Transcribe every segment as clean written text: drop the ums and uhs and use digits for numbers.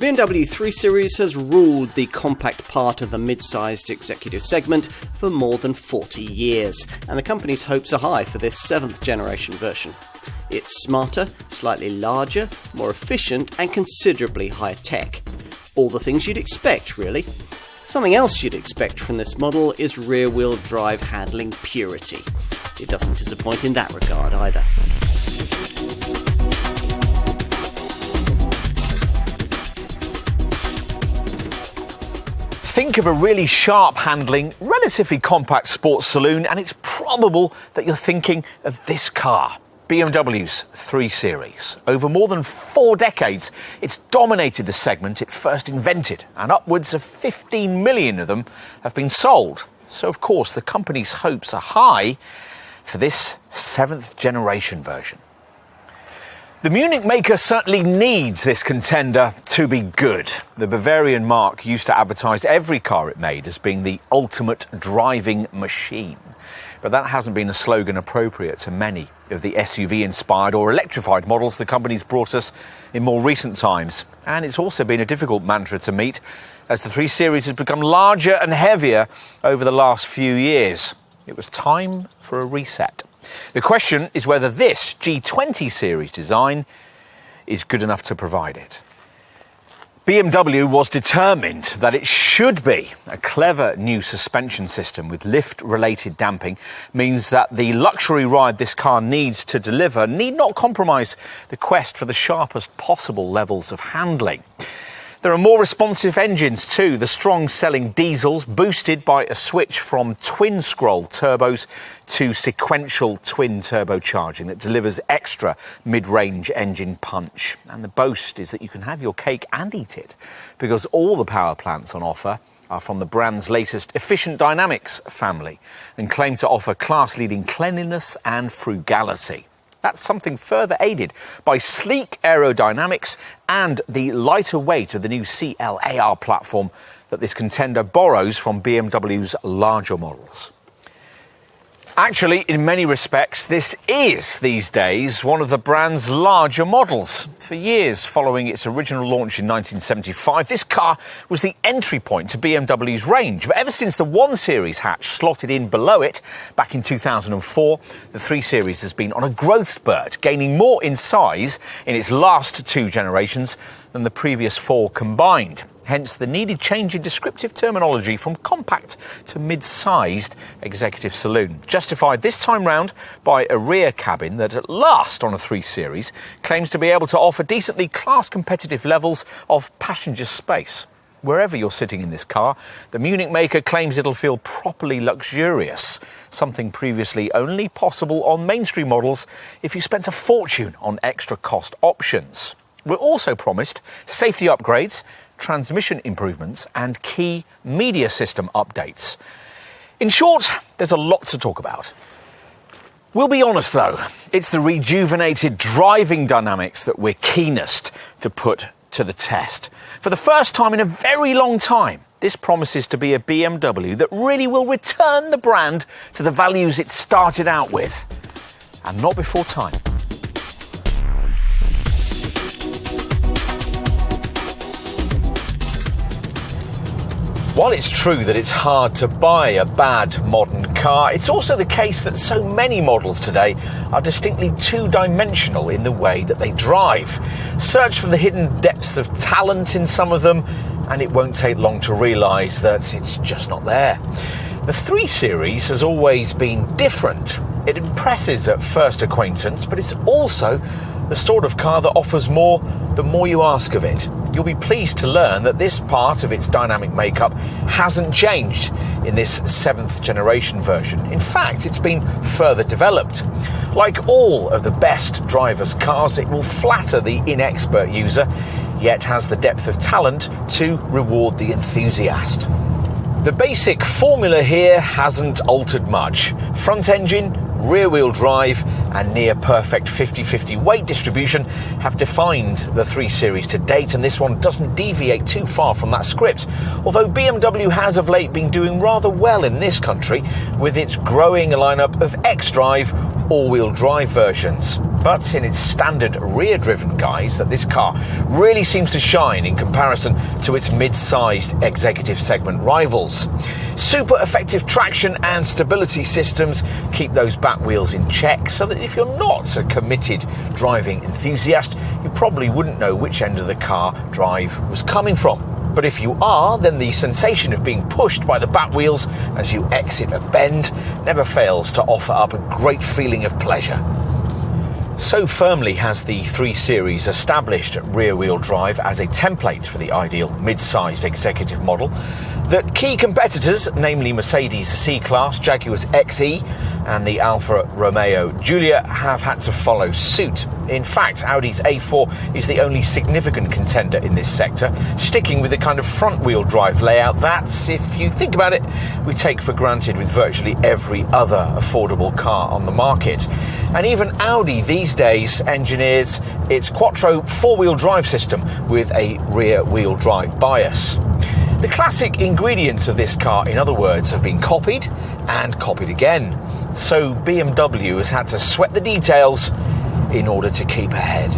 BMW 3 Series has ruled the compact part of the mid-sized executive segment for more than 40 years, and the company's hopes are high for this 7th generation version. It's smarter, slightly larger, more efficient, and considerably higher tech. All the things you'd expect, really. Something else you'd expect from this model is rear-wheel drive handling purity. It doesn't disappoint in that regard either. Think of a really sharp-handling, relatively compact sports saloon, and it's probable that you're thinking of this car, BMW's 3 Series. Over more than 4 decades, it's dominated the segment it first invented, and upwards of 15 million of them have been sold. So, of course, the company's hopes are high for this 7th generation version. The Munich maker certainly needs this contender to be good. The Bavarian marque used to advertise every car it made as being the ultimate driving machine. But that hasn't been a slogan appropriate to many of the SUV-inspired or electrified models the company's brought us in more recent times. And it's also been a difficult mantra to meet as the 3 Series has become larger and heavier over the last few years. It was time for a reset. The question is whether this G20 series design is good enough to provide it. BMW was determined that it should be. A clever new suspension system with lift-related damping means that the luxury ride this car needs to deliver need not compromise the quest for the sharpest possible levels of handling. There are more responsive engines too, the strong-selling diesels boosted by a switch from twin-scroll turbos to sequential twin turbocharging that delivers extra mid-range engine punch. And the boast is that you can have your cake and eat it, because all the power plants on offer are from the brand's latest Efficientdynamics family and claim to offer class-leading cleanliness and frugality. That's something further aided by sleek aerodynamics and the lighter weight of the new CLAR platform that this contender borrows from BMW's larger models. Actually, in many respects, this is, these days, one of the brand's larger models. For years following its original launch in 1975, this car was the entry point to BMW's range. But ever since the 1 Series hatch slotted in below it back in 2004, the 3 Series has been on a growth spurt, gaining more in size in its last 2 generations than the previous 4 combined. Hence the needed change in descriptive terminology from compact to mid-sized executive saloon, justified this time round by a rear cabin that at last on a 3 Series claims to be able to offer decently class-competitive levels of passenger space. Wherever you're sitting in this car, the Munich maker claims it'll feel properly luxurious, something previously only possible on mainstream models if you spent a fortune on extra cost options. We're also promised safety upgrades, transmission improvements and key media system updates. In short, there's a lot to talk about. We'll be honest though, it's the rejuvenated driving dynamics that we're keenest to put to the test. For the first time in a very long time, this promises to be a BMW that really will return the brand to the values it started out with, and not before time. While it's true that it's hard to buy a bad modern car, it's also the case that so many models today are distinctly two-dimensional in the way that they drive. Search for the hidden depths of talent in some of them, and it won't take long to realise that it's just not there. The 3 Series has always been different. It impresses at first acquaintance, but it's also the sort of car that offers more the more you ask of it. You'll be pleased to learn that this part of its dynamic makeup hasn't changed in this 7th generation version. In fact, it's been further developed. Like all of the best driver's cars, it will flatter the inexpert user, yet has the depth of talent to reward the enthusiast. The basic formula here hasn't altered much. Front engine, rear-wheel drive and near-perfect 50-50 weight distribution have defined the 3 Series to date, and this one doesn't deviate too far from that script, although BMW has of late been doing rather well in this country with its growing lineup of xDrive all-wheel drive versions. but in its standard rear-driven guise that this car really seems to shine in comparison to its mid-sized executive segment rivals. Super effective traction and stability systems keep those back wheels in check, so that if you're not a committed driving enthusiast, you probably wouldn't know which end of the car drive was coming from. But if you are, then the sensation of being pushed by the back wheels as you exit a bend never fails to offer up a great feeling of pleasure. So firmly has the 3 Series established rear-wheel drive as a template for the ideal mid-sized executive model that key competitors, namely Mercedes' C-Class, Jaguar's XE and the Alfa Romeo Giulia, have had to follow suit. In fact, Audi's A4 is the only significant contender in this sector, sticking with the kind of front-wheel drive layout that, if you think about it, we take for granted with virtually every other affordable car on the market. And even Audi these days engineers its Quattro 4-wheel drive system with a rear-wheel drive bias. The classic ingredients of this car, in other words, have been copied and copied again. So BMW has had to sweat the details in order to keep ahead.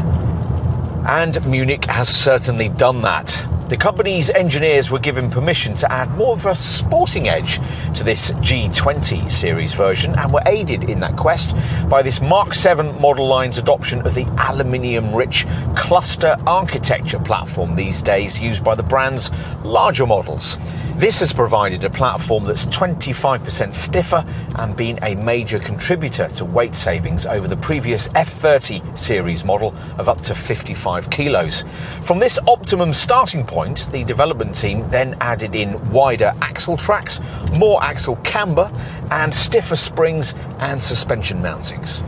And Munich has certainly done that. The company's engineers were given permission to add more of a sporting edge to this G20 series version, and were aided in that quest by this Mark 7 model line's adoption of the aluminium-rich cluster architecture platform these days used by the brand's larger models. This has provided a platform that's 25% stiffer and been a major contributor to weight savings over the previous F30 series model of up to 55 kilos. From this optimum starting point, the development team then added in wider axle tracks, more axle camber, and stiffer springs and suspension mountings.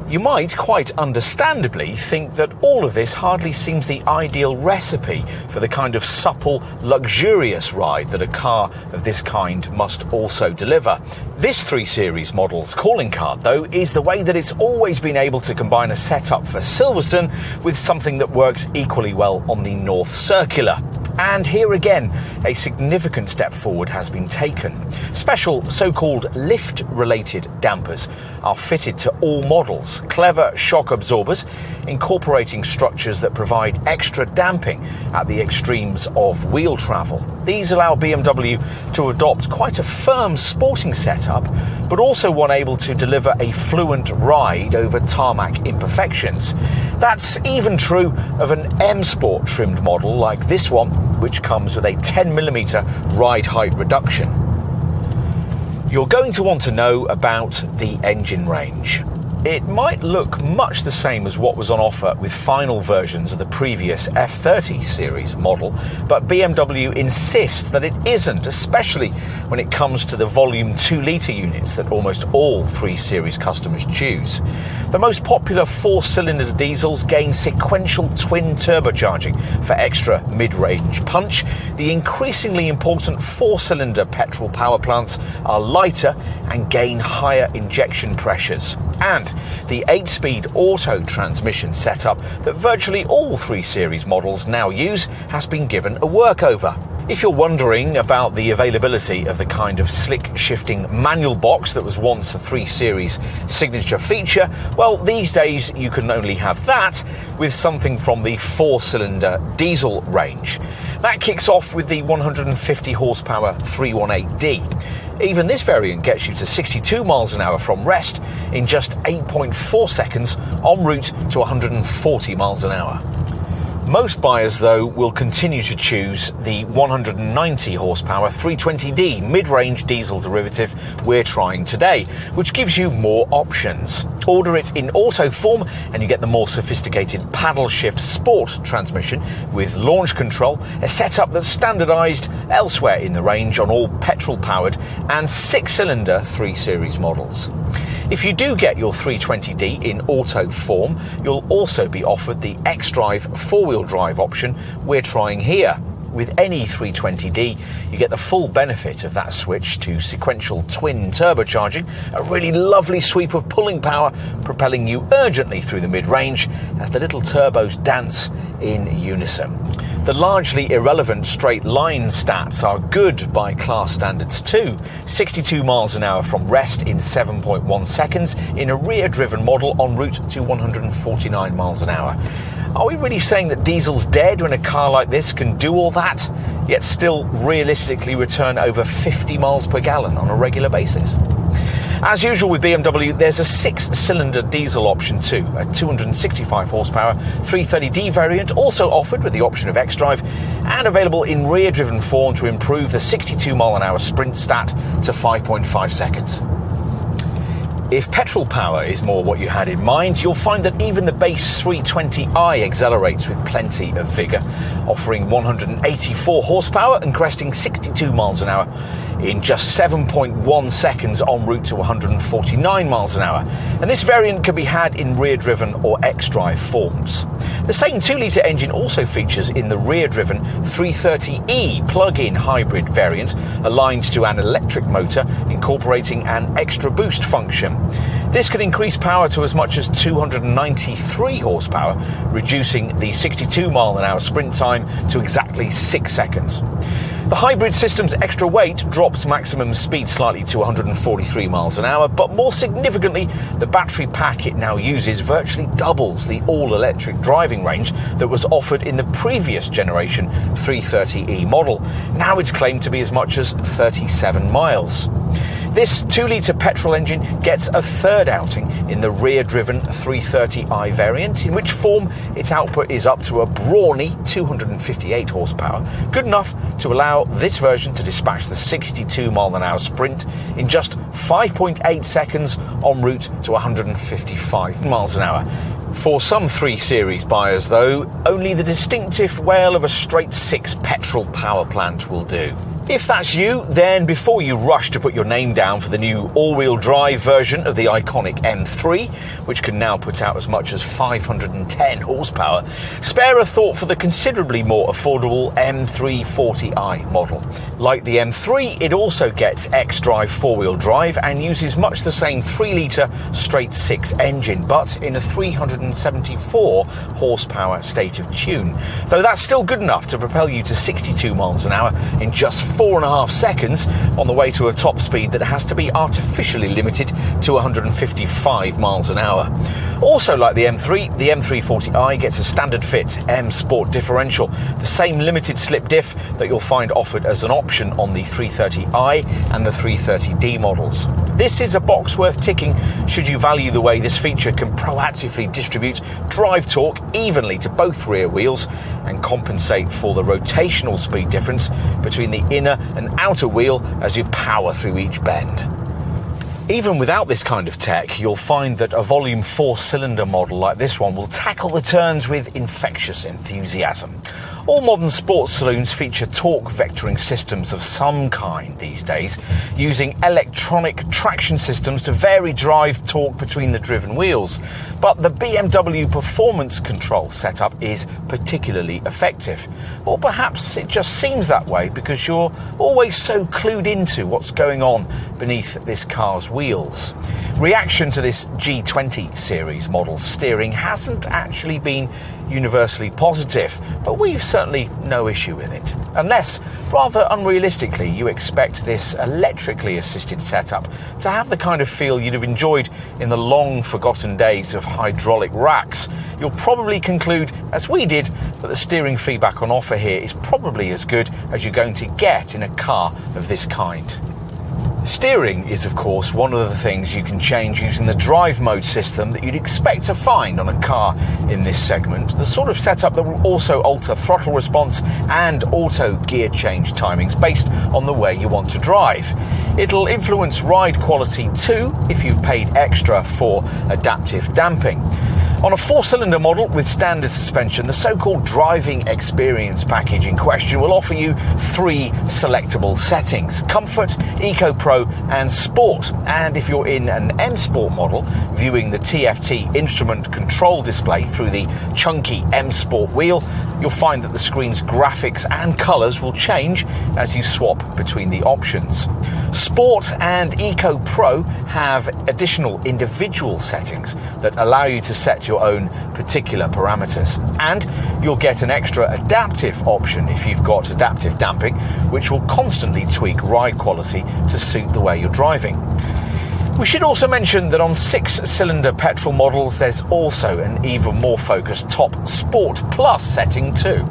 You might, quite understandably, think that all of this hardly seems the ideal recipe for the kind of supple, luxurious ride that a car of this kind must also deliver. This 3 Series model's calling card, though, is the way that it's always been able to combine a setup for Silverstone with something that works equally well on the North Circular. And here again, a significant step forward has been taken. Special so-called lift-related dampers are fitted to all models, clever shock absorbers incorporating structures that provide extra damping at the extremes of wheel travel. These allow BMW to adopt quite a firm sporting setup, but also one able to deliver a fluent ride over tarmac imperfections. That's even true of an M Sport trimmed model like this one, which comes with a 10mm ride height reduction. You're going to want to know about the engine range. It might look much the same as what was on offer with final versions of the previous F30 series model, but BMW insists that it isn't, especially when it comes to the volume 2-litre units that almost all 3 Series customers choose. The most popular 4-cylinder diesels gain sequential twin turbocharging for extra mid-range punch. The increasingly important 4-cylinder petrol power plants are lighter and gain higher injection pressures. And the 8-speed auto transmission setup that virtually all 3 Series models now use has been given a workover. If you're wondering about the availability of the kind of slick shifting manual box that was once a 3 Series signature feature, well, these days you can only have that with something from the 4-cylinder diesel range. That kicks off with the 150 horsepower 318D. Even this variant gets you to 62 miles an hour from rest in just 8.4 seconds en route to 140 miles an hour. Most buyers, though, will continue to choose the 190 horsepower 320D mid-range diesel derivative we're trying today, which gives you more options. Order it in auto form and you get the more sophisticated paddle shift sport transmission with launch control, a setup that's standardised elsewhere in the range on all petrol-powered and 6-cylinder 3 Series models. If you do get your 320D in auto form, you'll also be offered the xDrive 4-wheel drive option we're trying here. With any 320D, you get the full benefit of that switch to sequential twin turbocharging, a really lovely sweep of pulling power propelling you urgently through the mid-range as the little turbos dance in unison. The largely irrelevant straight line stats are good by class standards too. 62 miles an hour from rest in 7.1 seconds in a rear-driven model en route to 149 miles an hour. Are we really saying that diesel's dead when a car like this can do all that, yet still realistically return over 50 miles per gallon on a regular basis? As usual with BMW, there's a 6-cylinder diesel option too, a 265 horsepower 330D variant, also offered with the option of xDrive, and available in rear-driven form to improve the 62 mile an hour sprint stat to 5.5 seconds. If petrol power is more what you had in mind, you'll find that even the base 320i accelerates with plenty of vigour, offering 184 horsepower and cresting 62 miles an hour in just 7.1 seconds en route to 149 miles an hour. And this variant can be had in rear-driven or xDrive forms. The same 2-litre engine also features in the rear-driven 330e plug-in hybrid variant, aligned to an electric motor incorporating an extra boost function. This can increase power to as much as 293 horsepower, reducing the 62 mile an hour sprint time to exactly 6 seconds. The hybrid system's extra weight drops maximum speed slightly to 143 miles an hour, but more significantly, the battery pack it now uses virtually doubles the all-electric driving range that was offered in the previous generation 330e model. Now it's claimed to be as much as 37 miles. This 2-litre petrol engine gets a third outing in the rear-driven 330i variant, in which form its output is up to a brawny 258 horsepower, good enough to allow this version to dispatch the 62 mile an hour sprint in just 5.8 seconds en route to 155 miles an hour. For some 3 Series buyers, though, only the distinctive wail of a straight 6 petrol power plant will do. If that's you, then before you rush to put your name down for the new all-wheel drive version of the iconic M3, which can now put out as much as 510 horsepower, spare a thought for the considerably more affordable M340i model. Like the M3, it also gets xDrive 4-wheel drive and uses much the same 3-litre straight 6 engine, but in a 374 horsepower state of tune. Though that's still good enough to propel you to 62 miles an hour in just 4.5 seconds on the way to a top speed that has to be artificially limited to 155 miles an hour. Also like the M3, the M340i gets a standard fit M Sport differential, the same limited slip diff that you'll find offered as an option on the 330i and the 330d models. This is a box worth ticking should you value the way this feature can proactively distribute drive torque evenly to both rear wheels and compensate for the rotational speed difference between the inner and outer wheel as you power through each bend. Even without this kind of tech, you'll find that a volume 4-cylinder model like this one will tackle the turns with infectious enthusiasm. All modern sports saloons feature torque vectoring systems of some kind these days, using electronic traction systems to vary drive torque between the driven wheels. But the BMW performance control setup is particularly effective. Or perhaps it just seems that way because you're always so clued into what's going on beneath this car's wheels. Reaction to this G20 series model steering hasn't actually been universally positive, but we've certainly no issue with it. Unless, rather unrealistically, you expect this electrically assisted setup to have the kind of feel you'd have enjoyed in the long forgotten days of hydraulic racks. You'll probably conclude, as we did, that the steering feedback on offer here is probably as good as you're going to get in a car of this kind. Steering is, of course, one of the things you can change using the drive mode system that you'd expect to find on a car in this segment, the sort of setup that will also alter throttle response and auto gear change timings based on the way you want to drive. It'll influence ride quality too if you've paid extra for adaptive damping. On a 4-cylinder model with standard suspension, the so-called driving experience package in question will offer you 3 selectable settings: Comfort, Eco Pro and Sport. And if you're in an M Sport model, viewing the TFT instrument control display through the chunky M Sport wheel, you'll find that the screen's graphics and colours will change as you swap between the options. Sport and Eco Pro have additional individual settings that allow you to set your own particular parameters. And you'll get an extra adaptive option if you've got adaptive damping, which will constantly tweak ride quality to suit the way you're driving. We should also mention that on 6-cylinder petrol models, there's also an even more focused Top Sport Plus setting too.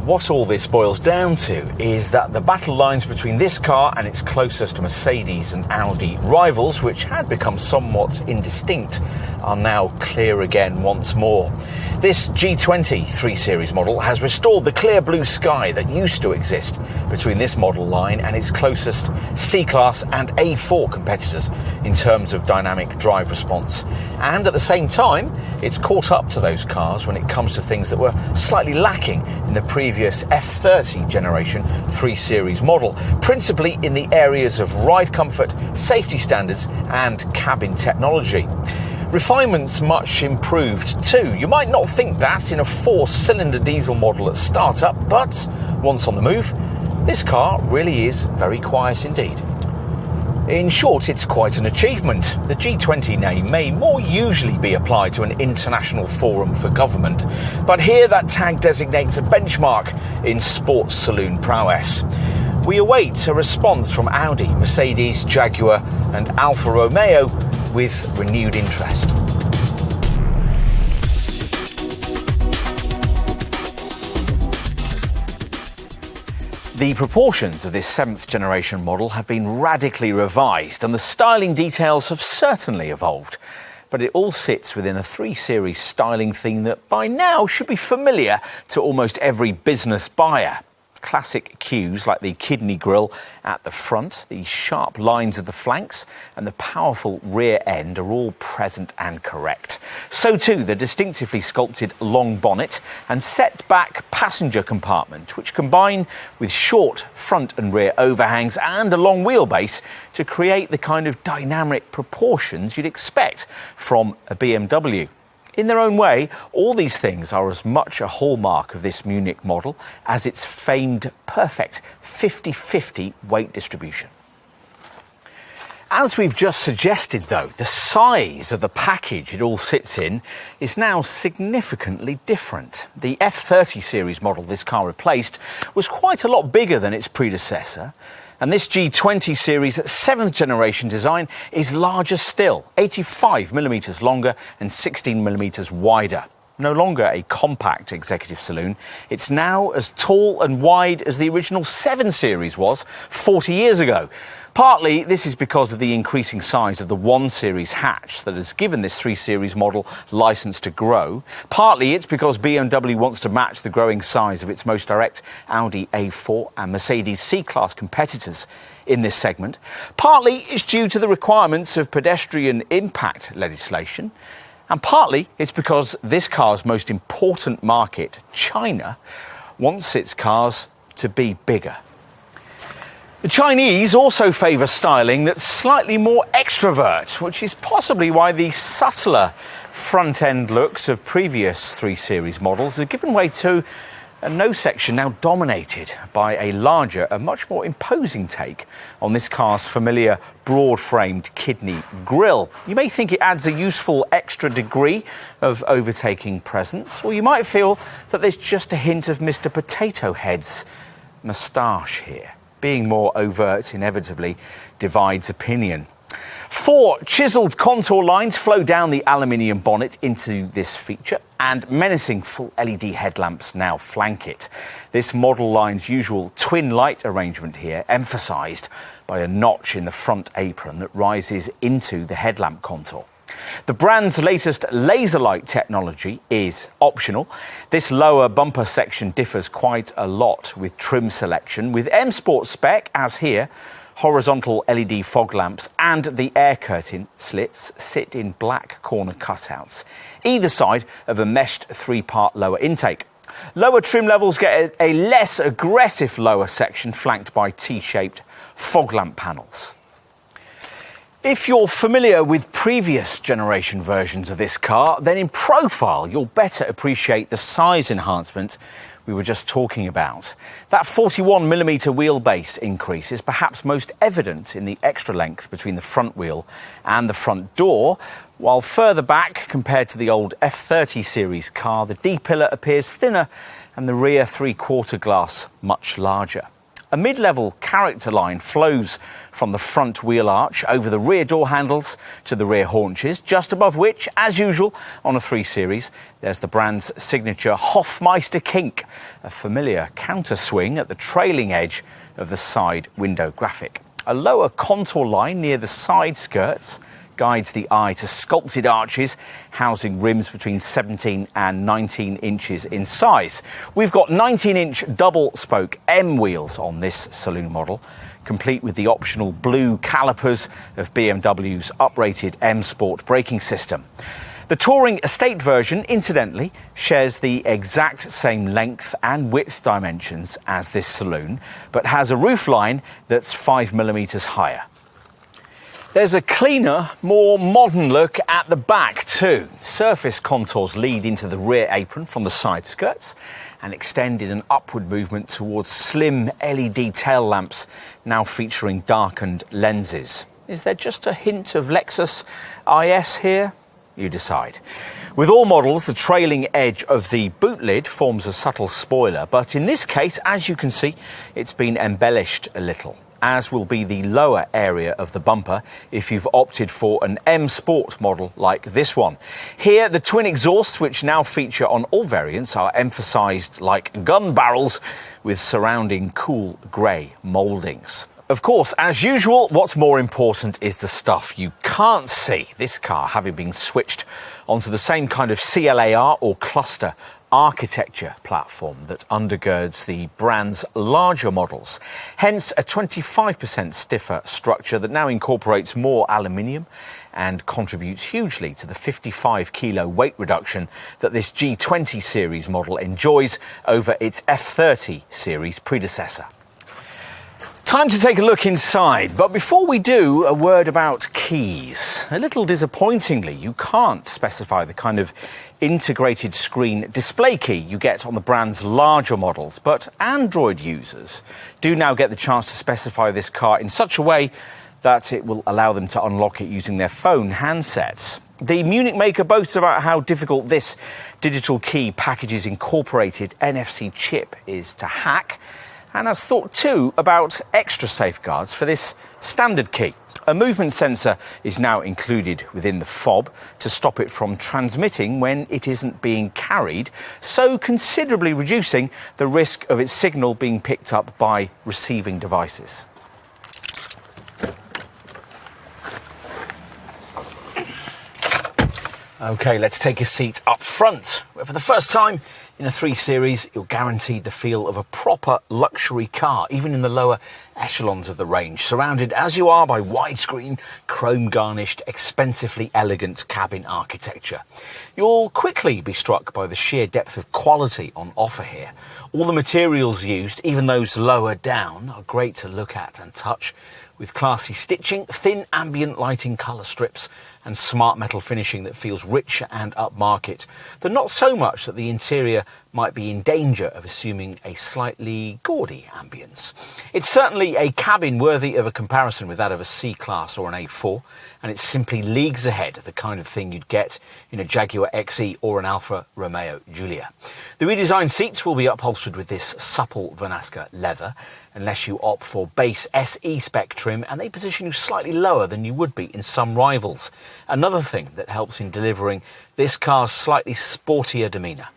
What all this boils down to is that the battle lines between this car and its closest Mercedes and Audi rivals, which had become somewhat indistinct, are now clear again once more. This G20 3 Series model has restored the clear blue sky that used to exist between this model line and its closest C-Class and A4 competitors in terms of dynamic drive response. And at the same time, it's caught up to those cars when it comes to things that were slightly lacking in the previous F30 generation 3 Series model, principally in the areas of ride comfort, safety standards and cabin technology. Refinements much improved too. You might not think that in a 4-cylinder diesel model at startup, but once on the move, this car really is very quiet indeed. In short, it's quite an achievement. The G20 name may more usually be applied to an international forum for government, but here that tag designates a benchmark in sports saloon prowess. We await a response from Audi, Mercedes, Jaguar and Alfa Romeo with renewed interest. The proportions of this 7th generation model have been radically revised and the styling details have certainly evolved. But it all sits within a 3 Series styling theme that by now should be familiar to almost every business buyer. Classic cues like the kidney grille at the front, the sharp lines of the flanks and the powerful rear end are all present and correct. So too the distinctively sculpted long bonnet and set back passenger compartment, which combine with short front and rear overhangs and a long wheelbase to create the kind of dynamic proportions you'd expect from a BMW. In their own way, all these things are as much a hallmark of this Munich model as its famed perfect 50-50 weight distribution. As we've just suggested though, the size of the package it all sits in is now significantly different. The F30 series model this car replaced was quite a lot bigger than its predecessor. And this G20 series 7th generation design is larger still, 85mm longer and 16mm wider. No longer a compact executive saloon, it's now as tall and wide as the original 7 series was 40 years ago. Partly this is because of the increasing size of the 1 Series hatch that has given this 3 Series model license to grow. Partly it's because BMW wants to match the growing size of its most direct Audi A4 and Mercedes C-Class competitors in this segment. Partly it's due to the requirements of pedestrian impact legislation. And partly it's because this car's most important market, China, wants its cars to be bigger. The Chinese also favour styling that's slightly more extrovert, which is possibly why the subtler front-end looks of previous 3 Series models have given way to a nose section now dominated by a larger and much more imposing take on this car's familiar broad-framed kidney grille. You may think it adds a useful extra degree of overtaking presence, or you might feel that there's just a hint of Mr. Potato Head's moustache here. Being more overt inevitably divides opinion. 4 chiselled contour lines flow down the aluminium bonnet into this feature, and menacing full LED headlamps now flank it. This model line's usual twin light arrangement here emphasised by a notch in the front apron that rises into the headlamp contour. The brand's latest laser light technology is optional. This lower bumper section differs quite a lot with trim selection, with M Sport spec, as here, horizontal LED fog lamps and the air curtain slits sit in black corner cutouts, either side of a meshed 3-part lower intake. Lower trim levels get a less aggressive lower section flanked by T-shaped fog lamp panels. If you're familiar with previous generation versions of this car, then in profile you'll better appreciate the size enhancement we were just talking about. That 41mm wheelbase increase is perhaps most evident in the extra length between the front wheel and the front door, while further back, compared to the old F30 series car, the D-pillar appears thinner and the rear three-quarter glass much larger. A mid-level character line flows from the front wheel arch over the rear door handles to the rear haunches, just above which, as usual on a 3 Series, there's the brand's signature Hofmeister kink, a familiar counterswing at the trailing edge of the side window graphic. A lower contour line near the side skirts guides the eye to sculpted arches housing rims between 17 and 19 inches in size. We've got 19-inch double-spoke M wheels on this saloon model, complete with the optional blue calipers of BMW's uprated M Sport braking system. The Touring Estate version, incidentally, shares the exact same length and width dimensions as this saloon, but has a roofline that's 5mm higher. There's a cleaner, more modern look at the back too. Surface contours lead into the rear apron from the side skirts and extend in an upward movement towards slim LED tail lamps now featuring darkened lenses. Is there just a hint of Lexus IS here? You decide. With all models, the trailing edge of the boot lid forms a subtle spoiler, but in this case, as you can see, it's been embellished a little, as will be the lower area of the bumper if you've opted for an M Sport model like this one. Here, the twin exhausts, which now feature on all variants, are emphasised like gun barrels with surrounding cool grey mouldings. Of course, as usual, what's more important is the stuff you can't see. This car having been switched onto the same kind of CLAR or cluster architecture platform that undergirds the brand's larger models. Hence, a 25% stiffer structure that now incorporates more aluminium and contributes hugely to the 55-kilo weight reduction that this G20 series model enjoys over its F30 series predecessor. Time to take a look inside, but before we do, a word about keys. A little disappointingly, you can't specify the kind of integrated screen display key you get on the brand's larger models, but Android users do now get the chance to specify this car in such a way that it will allow them to unlock it using their phone handsets. The Munich maker boasts about how difficult this digital key package's incorporated NFC chip is to hack, and has thought too about extra safeguards for this standard key. A movement sensor is now included within the fob to stop it from transmitting when it isn't being carried, so considerably reducing the risk of its signal being picked up by receiving devices. OK, let's take a seat up front, where for the first time in a 3 Series, you're guaranteed the feel of a proper luxury car, even in the lower echelons of the range, surrounded as you are by widescreen, chrome-garnished, expensively elegant cabin architecture. You'll quickly be struck by the sheer depth of quality on offer here. All the materials used, even those lower down, are great to look at and touch, with classy stitching, thin ambient lighting colour strips, and smart metal finishing that feels rich and upmarket, though not so much that the interior might be in danger of assuming a slightly gaudy ambience. It's certainly a cabin worthy of a comparison with that of a C-Class or an A4, and it's simply leagues ahead of the kind of thing you'd get in a Jaguar XE or an Alfa Romeo Giulia. The redesigned seats will be upholstered with this supple Vernasca leather, unless you opt for base SE spec trim, and they position you slightly lower than you would be in some rivals. Another thing that helps in delivering this car's slightly sportier demeanour.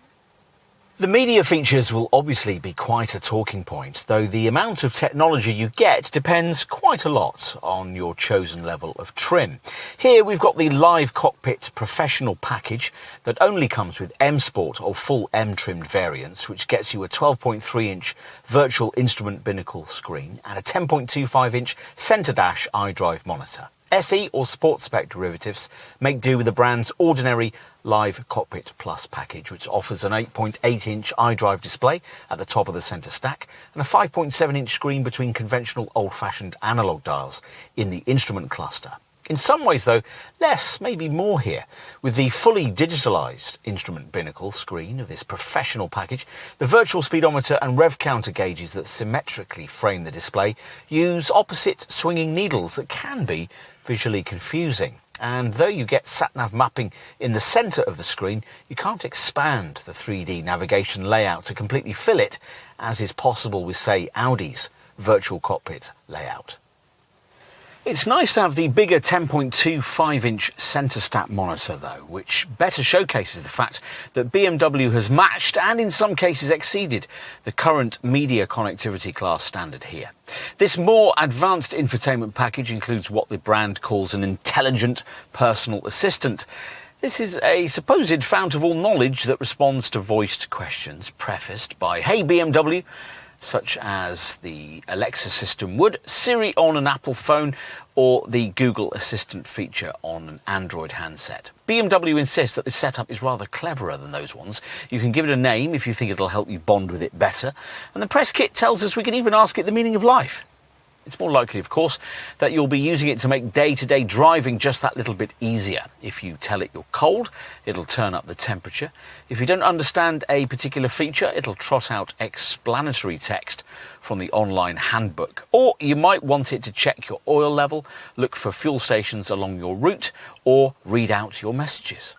The media features will obviously be quite a talking point, though the amount of technology you get depends quite a lot on your chosen level of trim. Here we've got the Live Cockpit Professional package that only comes with M Sport or full M trimmed variants, which gets you a 12.3-inch virtual instrument binnacle screen and a 10.25-inch centre dash iDrive monitor. SE or Sport Spec derivatives make do with the brand's ordinary Live Cockpit Plus package, which offers an 8.8-inch iDrive display at the top of the centre stack and a 5.7-inch screen between conventional old-fashioned analogue dials in the instrument cluster. In some ways, though, less, maybe more here. With the fully digitalised instrument binnacle screen of this professional package, the virtual speedometer and rev counter gauges that symmetrically frame the display use opposite swinging needles that can be visually confusing. And though you get sat-nav mapping in the centre of the screen, you can't expand the 3D navigation layout to completely fill it, as is possible with, say, Audi's virtual cockpit layout. It's nice to have the bigger 10.25-inch centre stat monitor, though, which better showcases the fact that BMW has matched and in some cases exceeded the current media connectivity class standard here. This more advanced infotainment package includes what the brand calls an intelligent personal assistant. This is a supposed fount of all knowledge that responds to voiced questions prefaced by "Hey BMW," such as the Alexa system would, Siri on an Apple phone, or the Google Assistant feature on an Android handset. BMW insists that this setup is rather cleverer than those ones. You can give it a name if you think it'll help you bond with it better, and the press kit tells us we can even ask it the meaning of life. It's more likely, of course, that you'll be using it to make day-to-day driving just that little bit easier. If you tell it you're cold, it'll turn up the temperature. If you don't understand a particular feature, it'll trot out explanatory text from the online handbook. Or you might want it to check your oil level, look for fuel stations along your route, or read out your messages.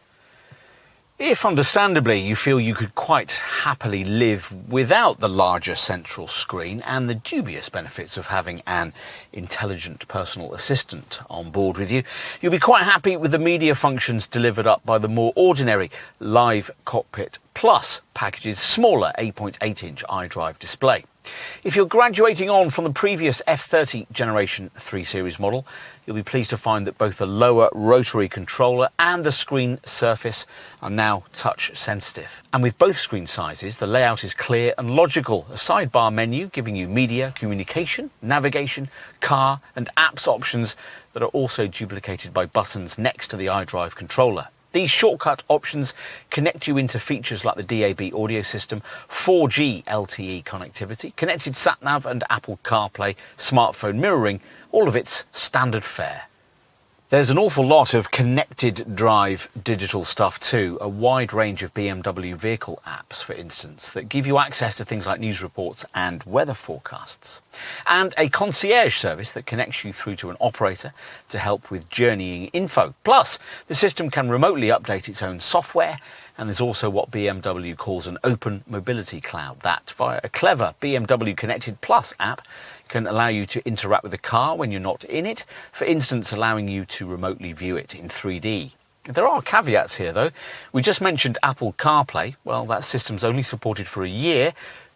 If, understandably, you feel you could quite happily live without the larger central screen and the dubious benefits of having an intelligent personal assistant on board with you, you'll be quite happy with the media functions delivered up by the more ordinary Live Cockpit Plus package's smaller 8.8-inch iDrive display. If you're graduating on from the previous F30 Generation 3 Series model, you'll be pleased to find that both the lower rotary controller and the screen surface are now touch sensitive. And with both screen sizes, the layout is clear and logical. A sidebar menu giving you media, communication, navigation, car and apps options that are also duplicated by buttons next to the iDrive controller. These shortcut options connect you into features like the DAB audio system, 4G LTE connectivity, connected sat-nav and Apple CarPlay, smartphone mirroring, all of its standard fare. There's an awful lot of connected drive digital stuff too, a wide range of BMW vehicle apps, for instance, that give you access to things like news reports and weather forecasts. And a concierge service that connects you through to an operator to help with journeying info. Plus, the system can remotely update its own software, and there's also what BMW calls an open mobility cloud that, via a clever BMW Connected Plus app, can allow you to interact with the car when you're not in it, for instance allowing you to remotely view it in 3D. There are caveats here though. We just mentioned Apple CarPlay. Well, that system's only supported for a year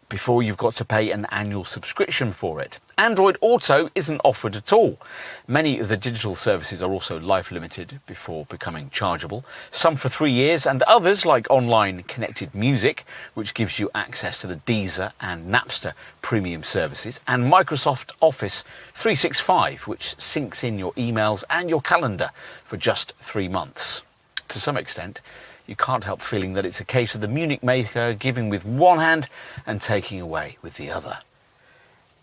before you've got to pay an annual subscription for it. Android Auto isn't offered at all. Many of the digital services are also life limited before becoming chargeable, some for 3 years and others like online connected music, which gives you access to the Deezer and Napster premium services, and Microsoft Office 365, which syncs in your emails and your calendar for just 3 months. To some extent, you can't help feeling that it's a case of the Munich maker giving with one hand and taking away with the other.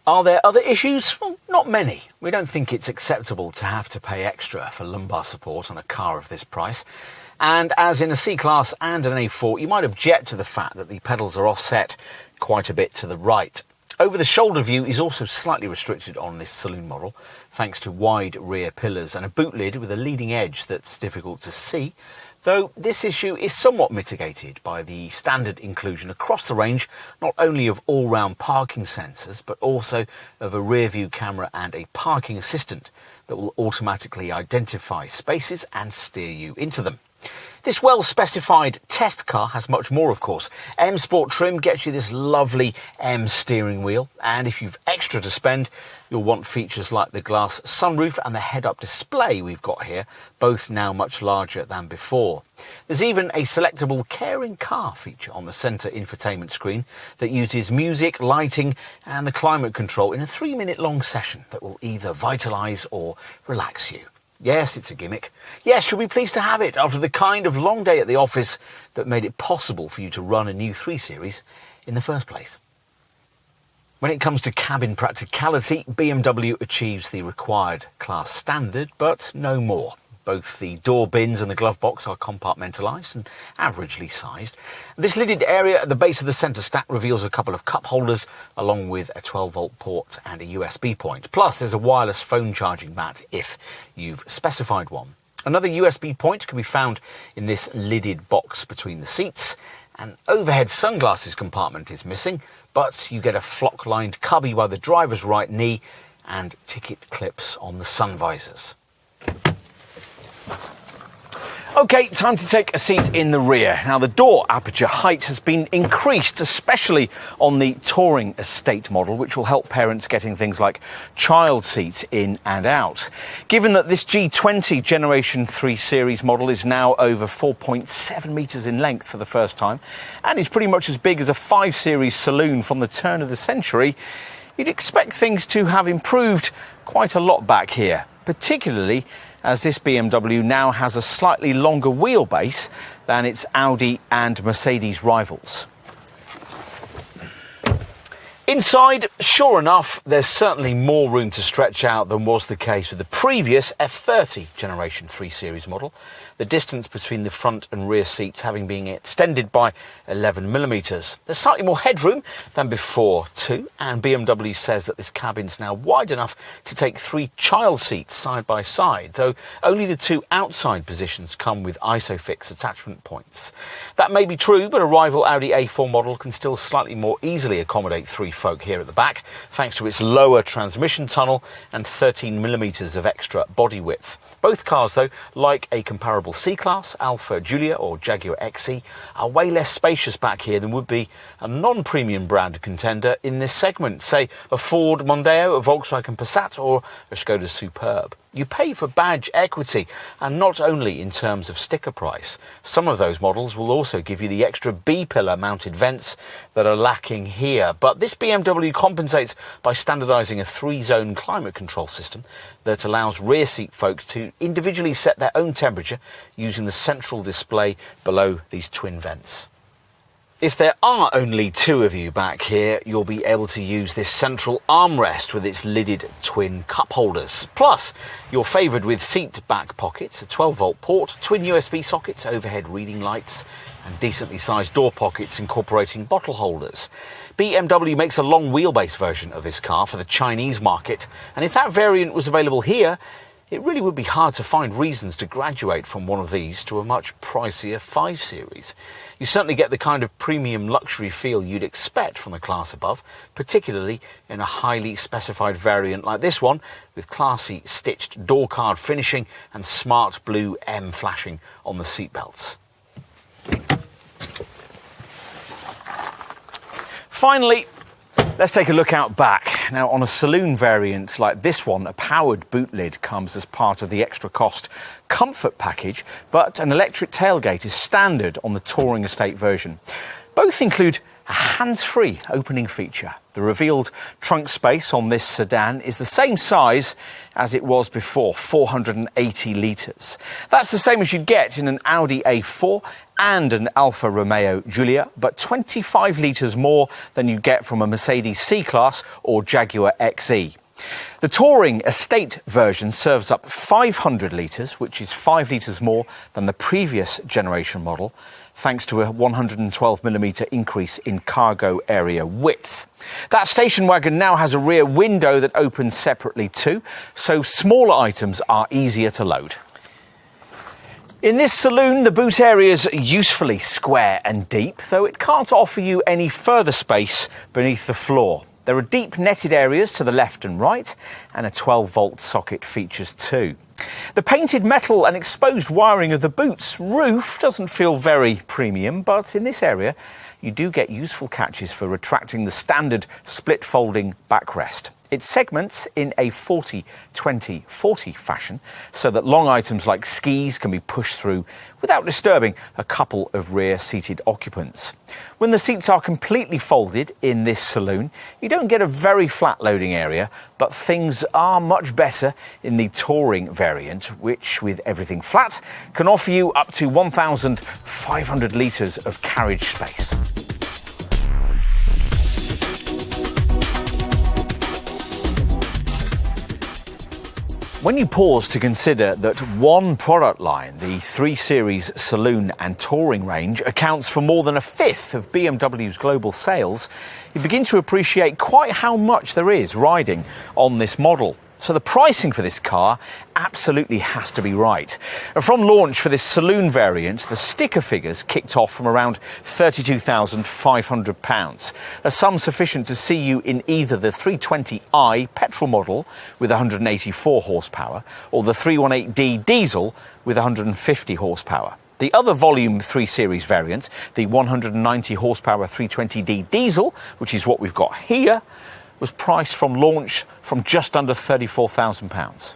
Are there other issues? Well, not many. We don't think it's acceptable to have to pay extra for lumbar support on a car of this price. And as in a C-Class and an A4, you might object to the fact that the pedals are offset quite a bit to the right. Over-the-shoulder view is also slightly restricted on this saloon model, thanks to wide rear pillars and a boot lid with a leading edge that's difficult to see, though this issue is somewhat mitigated by the standard inclusion across the range not only of all-round parking sensors, but also of a rear-view camera and a parking assistant that will automatically identify spaces and steer you into them. This well-specified test car has much more, of course. M Sport trim gets you this lovely M steering wheel, and if you've extra to spend, you'll want features like the glass sunroof and the head-up display we've got here, both now much larger than before. There's even a selectable caring car feature on the centre infotainment screen that uses music, lighting and the climate control in a 3-minute long session that will either vitalise or relax you. Yes, it's a gimmick. Yes, you'll be pleased to have it after the kind of long day at the office that made it possible for you to run a new 3 Series in the first place. When it comes to cabin practicality, BMW achieves the required class standard, but no more. Both the door bins and the glove box are compartmentalised and averagely sized. This lidded area at the base of the centre stack reveals a couple of cup holders, along with a 12-volt port and a USB point. Plus, there's a wireless phone charging mat if you've specified one. Another USB point can be found in this lidded box between the seats. An overhead sunglasses compartment is missing, but you get a flock-lined cubby by the driver's right knee and ticket clips on the sun visors. OK, time to take a seat in the rear. Now, the door aperture height has been increased, especially on the touring estate model, which will help parents getting things like child seats in and out. Given that this G20 Generation 3 Series model is now over 4.7 metres in length for the first time, and is pretty much as big as a 5 Series saloon from the turn of the century, you'd expect things to have improved quite a lot back here, particularly as this BMW now has a slightly longer wheelbase than its Audi and Mercedes rivals. Inside, sure enough, there's certainly more room to stretch out than was the case with the previous F30 Generation 3 Series model, the distance between the front and rear seats having been extended by 11mm. There's slightly more headroom than before too, and BMW says that this cabin's now wide enough to take 3 child seats side by side, though only the 2 outside positions come with ISOFIX attachment points. That may be true, but a rival Audi A4 model can still slightly more easily accommodate 3 folk here at the back, thanks to its lower transmission tunnel and 13mm of extra body width. Both cars, though, like a comparable C-Class, Alfa Giulia or Jaguar XE, are way less spacious back here than would be a non-premium brand contender in this segment, say a Ford Mondeo, a Volkswagen Passat or a Skoda Superb. You pay for badge equity, and not only in terms of sticker price. Some of those models will also give you the extra B-pillar mounted vents that are lacking here. But this BMW compensates by standardising a 3-zone climate control system that allows rear seat folks to individually set their own temperature using the central display below these twin vents. If there are only 2 of you back here, you'll be able to use this central armrest with its lidded twin cup holders. Plus, you're favoured with seat back pockets, a 12-volt port, twin USB sockets, overhead reading lights, and decently sized door pockets incorporating bottle holders. BMW makes a long wheelbase version of this car for the Chinese market, and if that variant was available here, it really would be hard to find reasons to graduate from one of these to a much pricier 5 Series. You certainly get the kind of premium luxury feel you'd expect from the class above, particularly in a highly specified variant like this one, with classy stitched door card finishing and smart blue M flashing on the seatbelts. Finally, let's take a look out back. Now, on a saloon variant like this one, a powered boot lid comes as part of the extra cost comfort package, but an electric tailgate is standard on the touring estate version. Both include a hands-free opening feature. The revealed trunk space on this sedan is the same size as it was before, 480 litres. That's the same as you get in an Audi A4 and an Alfa Romeo Giulia, but 25 litres more than you get from a Mercedes C-Class or Jaguar XE. The touring estate version serves up 500 litres, which is 5 litres more than the previous generation model, thanks to a 112mm increase in cargo area width. That station wagon now has a rear window that opens separately too, so smaller items are easier to load. In this saloon, the boot area is usefully square and deep, though it can't offer you any further space beneath the floor. There are deep netted areas to the left and right, and a 12-volt socket features too. The painted metal and exposed wiring of the boot's roof doesn't feel very premium, but in this area you do get useful catches for retracting the standard split-folding backrest. It segments in a 40-20-40 fashion so that long items like skis can be pushed through without disturbing a couple of rear-seated occupants. When the seats are completely folded in this saloon, you don't get a very flat loading area, but things are much better in the touring variant, which, with everything flat, can offer you up to 1,500 litres of carriage space. When you pause to consider that one product line, the 3 Series Saloon and Touring range, accounts for more than a fifth of BMW's global sales, you begin to appreciate quite how much there is riding on this model. So the pricing for this car absolutely has to be right. From launch for this saloon variant, the sticker figures kicked off from around £32,500, a sum sufficient to see you in either the 320i petrol model with 184 horsepower or the 318D diesel with 150 horsepower. The other volume 3 Series variant, the 190 horsepower 320D diesel, which is what we've got here, was priced from launch from just under £34,000.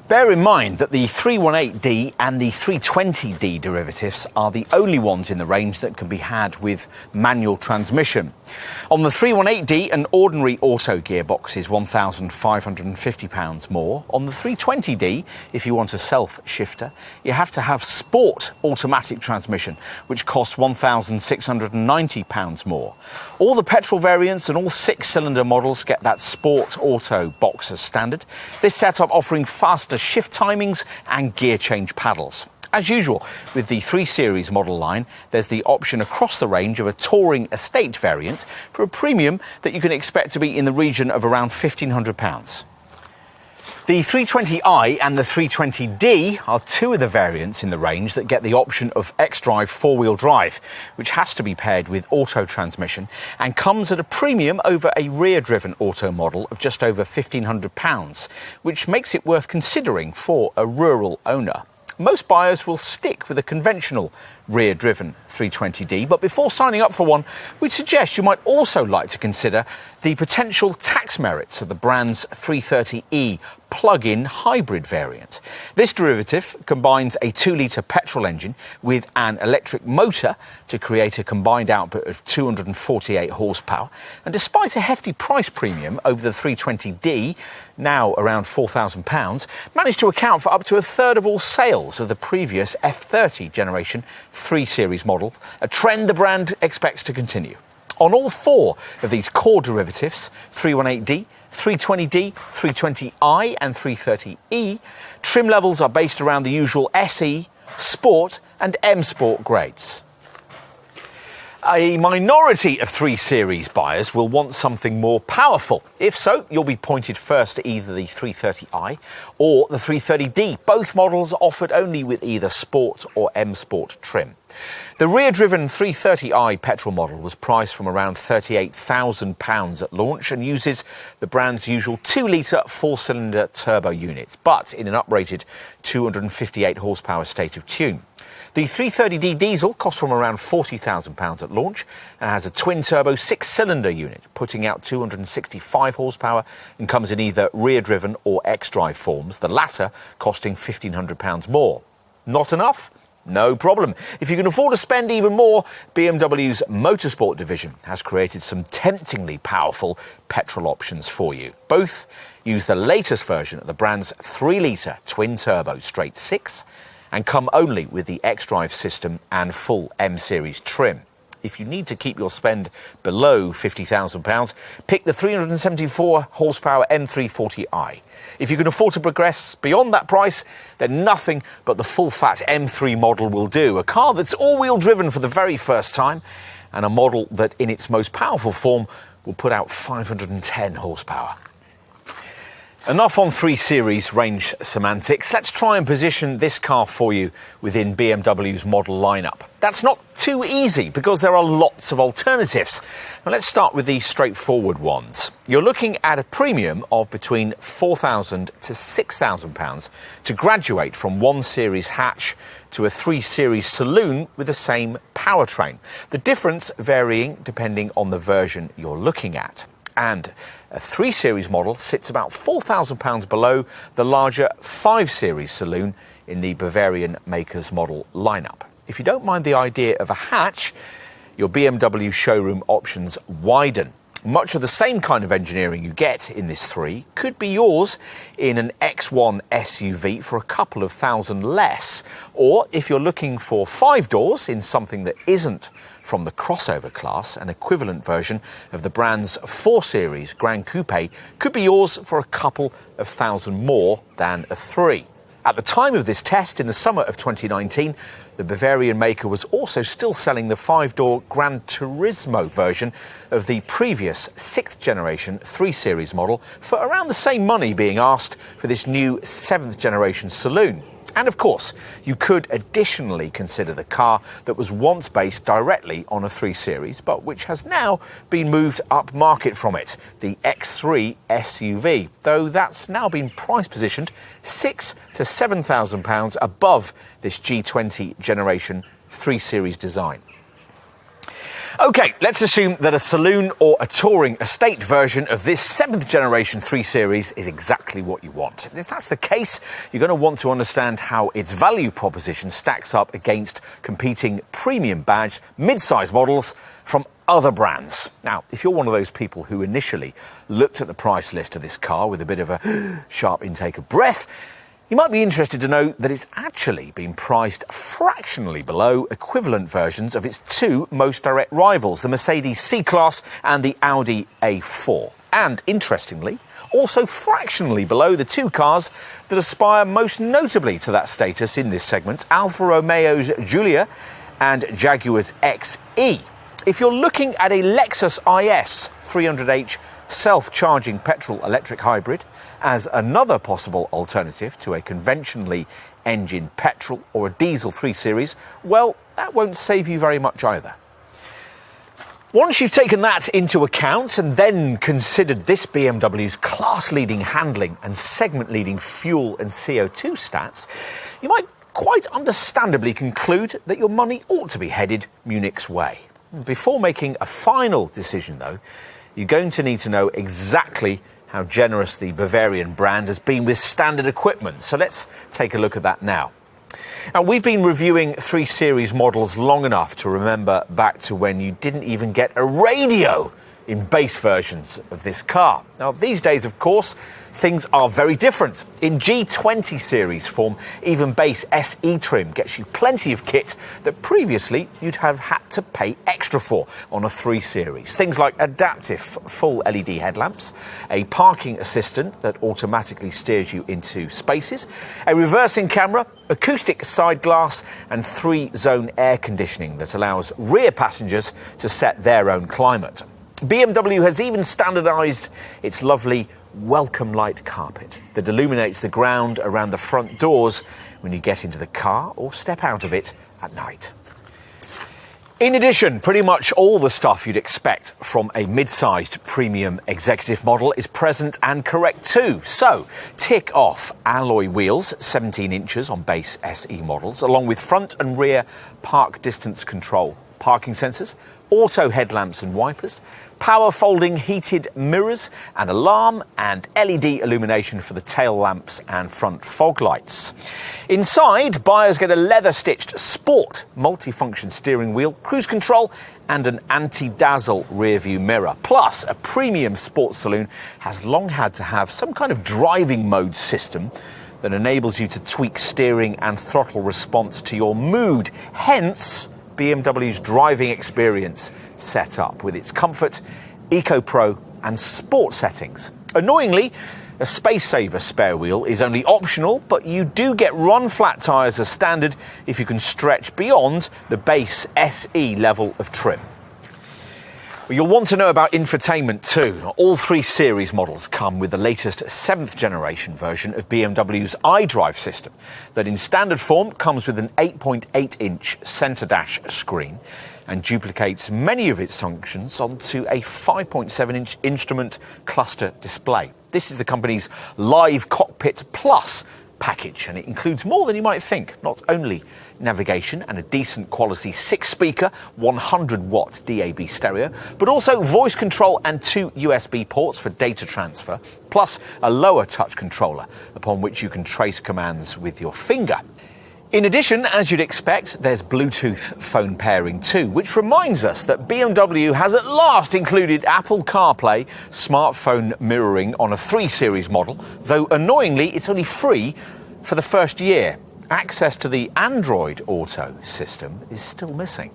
Bear in mind that the 318D and the 320D derivatives are the only ones in the range that can be had with manual transmission. On the 318D, an ordinary auto gearbox is £1,550 more. On the 320D, if you want a self-shifter, you have to have sport automatic transmission, which costs £1,690 more. All the petrol variants and all 6-cylinder models get that sport auto box as standard. This setup offering faster shift timings and gear change paddles. As usual, with the 3 Series model line, there's the option across the range of a touring estate variant for a premium that you can expect to be in the region of around £1,500. The 320i and the 320D are two of the variants in the range that get the option of xDrive 4-wheel drive, which has to be paired with auto transmission and comes at a premium over a rear-driven auto model of just over £1,500, which makes it worth considering for a rural owner. Most buyers will stick with a conventional rear-driven 320D, but before signing up for one, we'd suggest you might also like to consider the potential tax merits of the brand's 330e plug-in hybrid variant. This derivative combines a 2-litre petrol engine with an electric motor to create a combined output of 248 horsepower, and despite a hefty price premium over the 320D, now around £4,000, managed to account for up to a third of all sales of the previous F30 generation 3 Series model, a trend the brand expects to continue. On all 4 of these core derivatives, 318D, 320D, 320i and 330e, trim levels are based around the usual SE, Sport and M Sport grades. A minority of 3 Series buyers will want something more powerful. If so, you'll be pointed first to either the 330i or the 330D, both models offered only with either Sport or M Sport trim. The rear-driven 330i petrol model was priced from around £38,000 at launch and uses the brand's usual 2-litre 4-cylinder turbo unit, but in an uprated 258 horsepower state of tune. The 330D diesel costs from around £40,000 at launch and has a twin-turbo 6-cylinder unit, putting out 265 horsepower and comes in either rear-driven or xDrive forms, the latter costing £1,500 more. Not enough? No problem. If you can afford to spend even more, BMW's motorsport division has created some temptingly powerful petrol options for you. Both use the latest version of the brand's 3-litre twin-turbo straight 6 and come only with the xDrive system and full M-Series trim. If you need to keep your spend below £50,000, pick the 374 horsepower M340i. If you can afford to progress beyond that price, then nothing but the full-fat M3 model will do. A car that's all-wheel driven for the very first time and a model that in its most powerful form will put out 510 horsepower. Enough on 3 Series range semantics. Let's try and position this car for you within BMW's model lineup. That's not too easy because there are lots of alternatives. Now let's start with the straightforward ones. You're looking at a premium of between £4,000 to £6,000 to graduate from 1 Series hatch to a 3 Series saloon with the same powertrain. The difference varying depending on the version you're looking at. And a 3 Series model sits about £4,000 below the larger 5 Series saloon in the Bavarian maker's model lineup. If you don't mind the idea of a hatch, your BMW showroom options widen. Much of the same kind of engineering you get in this 3 could be yours in an X1 SUV for a couple of thousand less. Or if you're looking for 5 doors in something that isn't from the crossover class, an equivalent version of the brand's 4 Series Grand Coupe could be yours for a couple of thousand more than a 3. At the time of this test in the summer of 2019, the Bavarian maker was also still selling the 5-door Gran Turismo version of the previous 6th generation 3 Series model for around the same money being asked for this new 7th generation saloon. And of course, you could additionally consider the car that was once based directly on a 3 Series, but which has now been moved up market from it, the X3 SUV, though that's now been price positioned £6,000 to £7,000 above this G20 generation 3 Series design. OK, let's assume that a saloon or a touring estate version of this 7th generation 3 Series is exactly what you want. If that's the case, you're going to want to understand how its value proposition stacks up against competing premium badge mid-size models from other brands. Now, if you're one of those people who initially looked at the price list of this car with a bit of a sharp intake of breath, you might be interested to know that it's actually been priced fractionally below equivalent versions of its 2 most direct rivals, the Mercedes C-Class and the Audi A4. And, interestingly, also fractionally below the 2 cars that aspire most notably to that status in this segment, Alfa Romeo's Giulia and Jaguar's XE. If you're looking at a Lexus IS 300h self-charging petrol-electric hybrid as another possible alternative to a conventionally engined petrol or a diesel 3 Series, well, that won't save you very much either. Once you've taken that into account and then considered this BMW's class-leading handling and segment-leading fuel and CO2 stats, you might quite understandably conclude that your money ought to be headed Munich's way. Before making a final decision, though, you're going to need to know exactly how generous the Bavarian brand has been with standard equipment. So let's take a look at that now. Now, we've been reviewing 3 Series models long enough to remember back to when you didn't even get a radio in base versions of this car. Now, these days, of course, things are very different. In G20 series form, even base SE trim gets you plenty of kit that previously you'd have had to pay extra for on a 3 Series. Things like adaptive full LED headlamps, a parking assistant that automatically steers you into spaces, a reversing camera, acoustic side glass and 3-zone air conditioning that allows rear passengers to set their own climate. BMW has even standardised its lovely welcome light carpet that illuminates the ground around the front doors when you get into the car or step out of it at night. In addition, pretty much all the stuff you'd expect from a mid-sized premium executive model is present and correct too. So, tick off alloy wheels, 17 inches on base SE models, along with front and rear park distance control, parking sensors, auto headlamps and wipers, power folding heated mirrors, an alarm and LED illumination for the tail lamps and front fog lights. Inside, buyers get a leather-stitched sport multifunction steering wheel, cruise control and an anti-dazzle rear-view mirror. Plus, a premium sports saloon has long had to have some kind of driving mode system that enables you to tweak steering and throttle response to your mood. Hence, BMW's driving experience set up with its comfort, EcoPro and sport settings. Annoyingly, a space-saver spare wheel is only optional, but you do get run-flat tyres as standard if you can stretch beyond the base SE level of trim. Well, you'll want to know about infotainment too. All 3 Series models come with the latest 7th generation version of BMW's Idrive System that in standard form comes with an 8.8-inch centre dash screen and duplicates many of its functions onto a 5.7-inch instrument cluster display. This is the company's Live Cockpit Plus package, and it includes more than you might think. Not only navigation and a decent quality 6-speaker, 100-watt DAB stereo, but also voice control and 2 USB ports for data transfer, plus a lower touch controller upon which you can trace commands with your finger. In addition, as you'd expect, there's Bluetooth phone pairing too, which reminds us that BMW has at last included Apple CarPlay smartphone mirroring on a 3 Series model, though annoyingly it's only free for the first year. Access to the Android Auto system is still missing.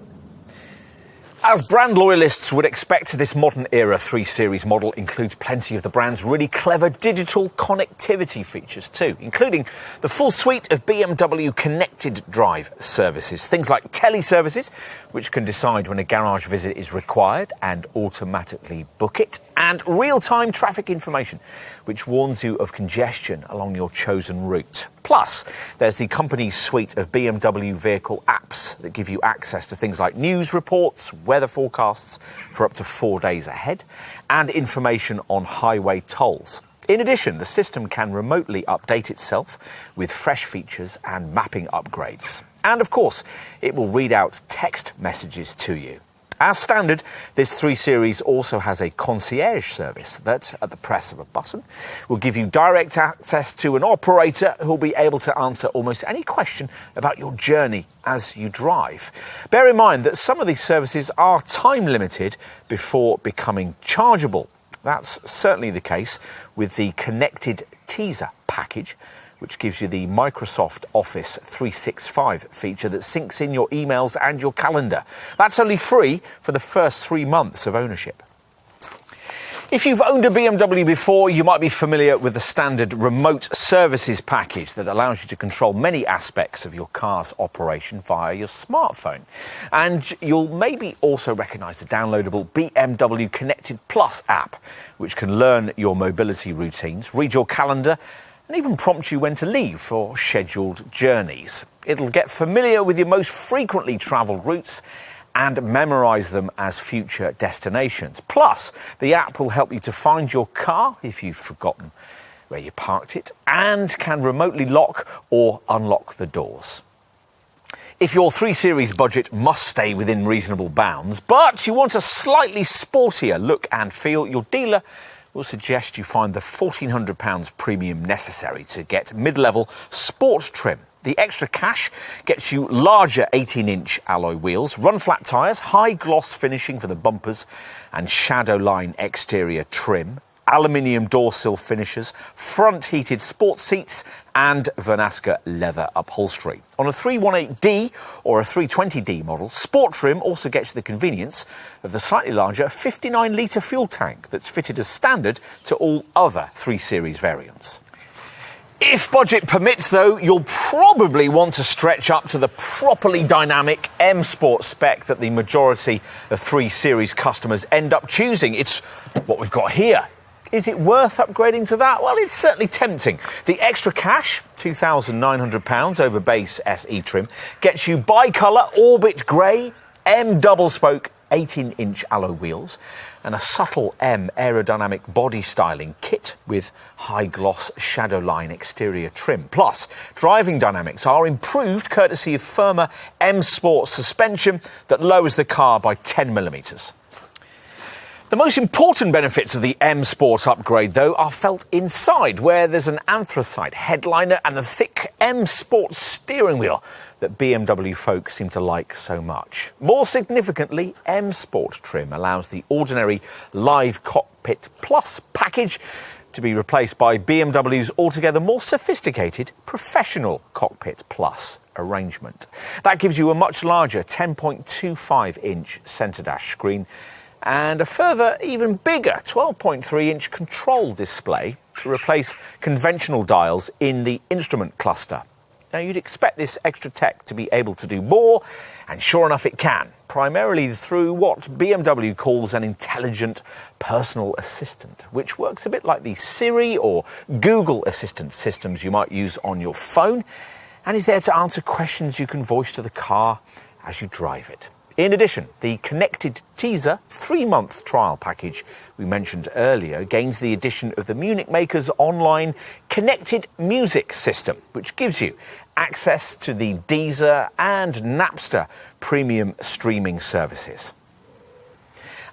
As brand loyalists would expect, this modern era 3 Series model includes plenty of the brand's really clever digital connectivity features too, including the full suite of BMW connected drive services. Things like teleservices, which can decide when a garage visit is required and automatically book it, and real-time traffic information, which warns you of congestion along your chosen route. Plus, there's the company's suite of BMW vehicle apps that give you access to things like news reports, weather forecasts for up to 4 days ahead, and information on highway tolls. In addition, the system can remotely update itself with fresh features and mapping upgrades. And of course, it will read out text messages to you. As standard, this 3 Series also has a Concierge Service that, at the press of a button, will give you direct access to an operator who will be able to answer almost any question about your journey as you drive. Bear in mind that some of these services are time limited before becoming chargeable. That's certainly the case with the Connected Teaser package, which gives you the Microsoft Office 365 feature that syncs in your emails and your calendar. That's only free for the first 3 months of ownership. If you've owned a BMW before, you might be familiar with the standard Remote Services package that allows you to control many aspects of your car's operation via your smartphone. And you'll maybe also recognise the downloadable BMW Connected Plus app, which can learn your mobility routines, read your calendar, and even prompt you when to leave for scheduled journeys. It'll get familiar with your most frequently travelled routes and memorise them as future destinations. Plus, the app will help you to find your car if you've forgotten where you parked it, and can remotely lock or unlock the doors. If your 3 Series budget must stay within reasonable bounds, but you want a slightly sportier look and feel, your dealer will suggest you find the £1,400 premium necessary to get mid-level sport trim. The extra cash gets you larger 18-inch alloy wheels, run-flat tyres, high-gloss finishing for the bumpers and shadow line exterior trim, aluminium door sill finishes, front-heated sports seats and Vernasca leather upholstery. On a 318D or a 320D model, Sport Trim also gets the convenience of the slightly larger 59-litre fuel tank that's fitted as standard to all other 3 Series variants. If budget permits, though, you'll probably want to stretch up to the properly dynamic M Sport spec that the majority of 3 Series customers end up choosing. It's what we've got here. Is it worth upgrading to that? Well, it's certainly tempting. The extra cash, £2,900 over base SE trim, gets you bi-colour Orbit Grey, M double-spoke 18-inch alloy wheels, and a subtle M aerodynamic body styling kit with high-gloss shadow line exterior trim. Plus, driving dynamics are improved courtesy of firmer M Sport suspension that lowers the car by 10mm. The most important benefits of the M Sport upgrade, though, are felt inside, where there's an anthracite headliner and a thick M Sport steering wheel that BMW folk seem to like so much. More significantly, M Sport trim allows the ordinary Live Cockpit Plus package to be replaced by BMW's altogether more sophisticated Professional Cockpit Plus arrangement. That gives you a much larger 10.25-inch centre dash screen and a further, even bigger 12.3-inch control display to replace conventional dials in the instrument cluster. Now, you'd expect this extra tech to be able to do more, and sure enough it can, primarily through what BMW calls an intelligent personal assistant, which works a bit like the Siri or Google Assistant systems you might use on your phone, and is there to answer questions you can voice to the car as you drive it. In addition, the Connected Teaser 3-month trial package we mentioned earlier gains the addition of the Munich maker's online connected music system, which gives you access to the Deezer and Napster premium streaming services.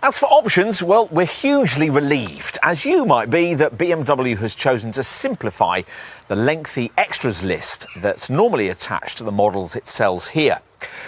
As for options, well, we're hugely relieved, as you might be, that BMW has chosen to simplify the lengthy extras list that's normally attached to the models it sells here.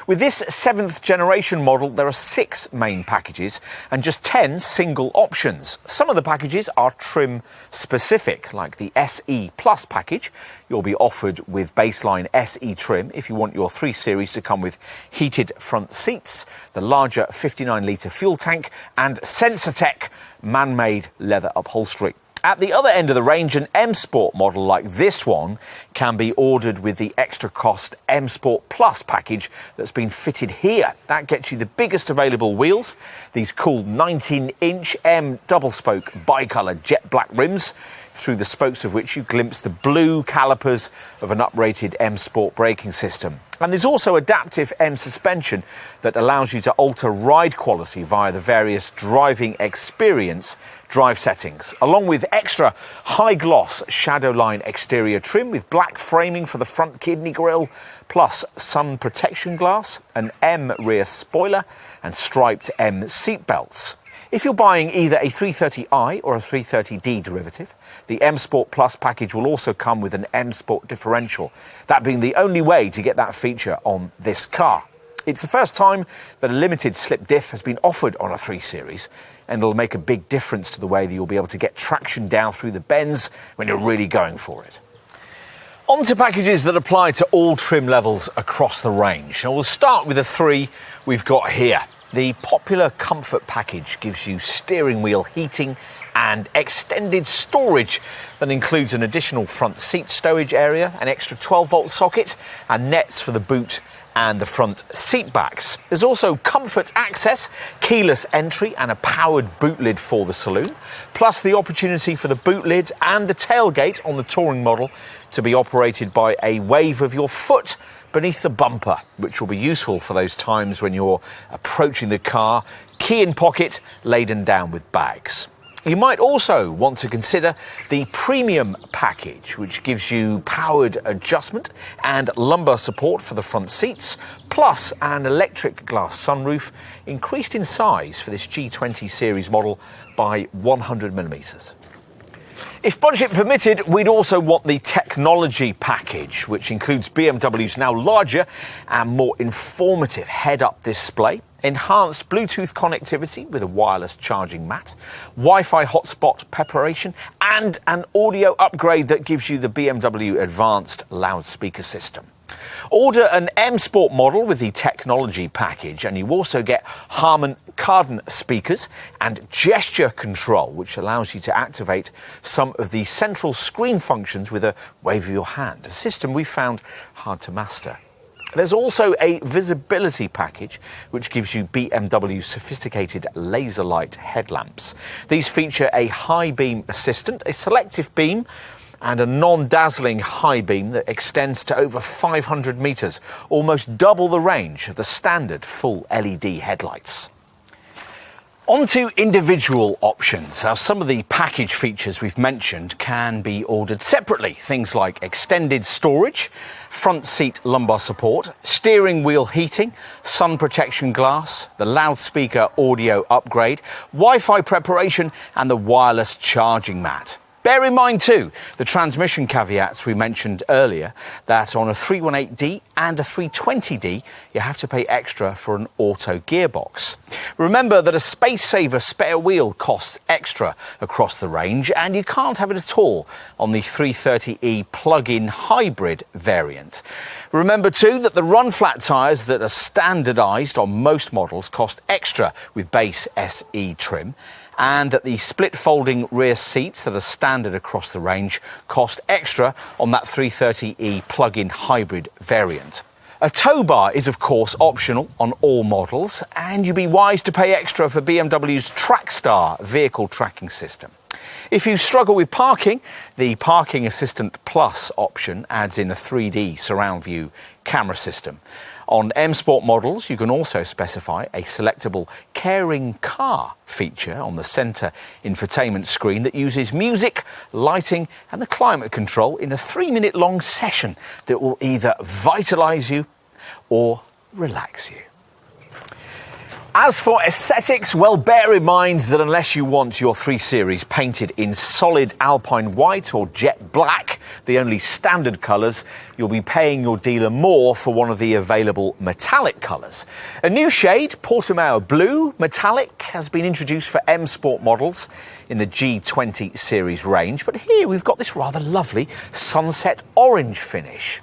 With this 7th generation model, there are 6 main packages and just 10 single options. Some of the packages are trim specific, like the SE Plus package. You'll be offered with baseline SE trim if you want your 3 Series to come with heated front seats, the larger 59-litre fuel tank and SensorTech man-made leather upholstery. At the other end of the range, an M Sport model like this one can be ordered with the extra cost M Sport Plus package that's been fitted here. That gets you the biggest available wheels, these cool 19-inch M double-spoke bicolour jet black rims, through the spokes of which you glimpse the blue calipers of an uprated M Sport braking system. And there's also adaptive M suspension that allows you to alter ride quality via the various driving experience drive settings, along with extra high-gloss Shadowline exterior trim with black framing for the front kidney grille, plus sun protection glass, an M rear spoiler and striped M seat belts. If you're buying either a 330i or a 330d derivative, the M Sport Plus package will also come with an M Sport differential, that being the only way to get that feature on this car. It's the first time that a limited slip diff has been offered on a 3 Series, and it'll make a big difference to the way that you'll be able to get traction down through the bends when you're really going for it. On to packages that apply to all trim levels across the range. And we'll start with the 3 we've got here. The popular Comfort package gives you steering wheel heating and extended storage that includes an additional front seat stowage area, an extra 12-volt socket and nets for the boot and the front seat backs. There's also comfort access, keyless entry and a powered boot lid for the saloon, plus the opportunity for the boot lid and the tailgate on the Touring model to be operated by a wave of your foot beneath the bumper, which will be useful for those times when you're approaching the car, key in pocket, laden down with bags. You might also want to consider the Premium package, which gives you powered adjustment and lumbar support for the front seats, plus an electric glass sunroof, increased in size for this G20 series model by 100mm. If budget permitted, we'd also want the Technology package, which includes BMW's now larger and more informative head-up display, enhanced Bluetooth connectivity with a wireless charging mat, Wi-Fi hotspot preparation, and an audio upgrade that gives you the BMW Advanced loudspeaker system. Order an M Sport model with the Technology package and you also get Harman Kardon speakers and gesture control, which allows you to activate some of the central screen functions with a wave of your hand, a system we found hard to master. There's also a visibility package which gives you BMW's sophisticated laser light headlamps. These feature a high beam assistant, a selective beam and a non-dazzling high beam that extends to over 500 metres, almost double the range of the standard full LED headlights. On to individual options. Now, some of the package features we've mentioned can be ordered separately. Things like extended storage, front seat lumbar support, steering wheel heating, sun protection glass, the loudspeaker audio upgrade, Wi-Fi preparation and the wireless charging mat. Bear in mind too, the transmission caveats we mentioned earlier, that on a 318D and a 320D, you have to pay extra for an auto gearbox. Remember that a space-saver spare wheel costs extra across the range, and you can't have it at all on the 330e plug-in hybrid variant. Remember too that the run-flat tyres that are standardised on most models cost extra with base SE trim, and that the split-folding rear seats that are standard across the range cost extra on that 330e plug-in hybrid variant. A tow bar is, of course, optional on all models, and you'd be wise to pay extra for BMW's TrackStar vehicle tracking system. If you struggle with parking, the Parking Assistant Plus option adds in a 3D surround view camera system. On M Sport models, you can also specify a selectable caring car feature on the centre infotainment screen that uses music, lighting and the climate control in a 3-minute long session that will either vitalise you or relax you. As for aesthetics, well, bear in mind that unless you want your 3 Series painted in solid alpine white or jet black, the only standard colours, you'll be paying your dealer more for one of the available metallic colours. A new shade, Portimao Blue Metallic, has been introduced for M Sport models in the G20 Series range, but here we've got this rather lovely sunset orange finish.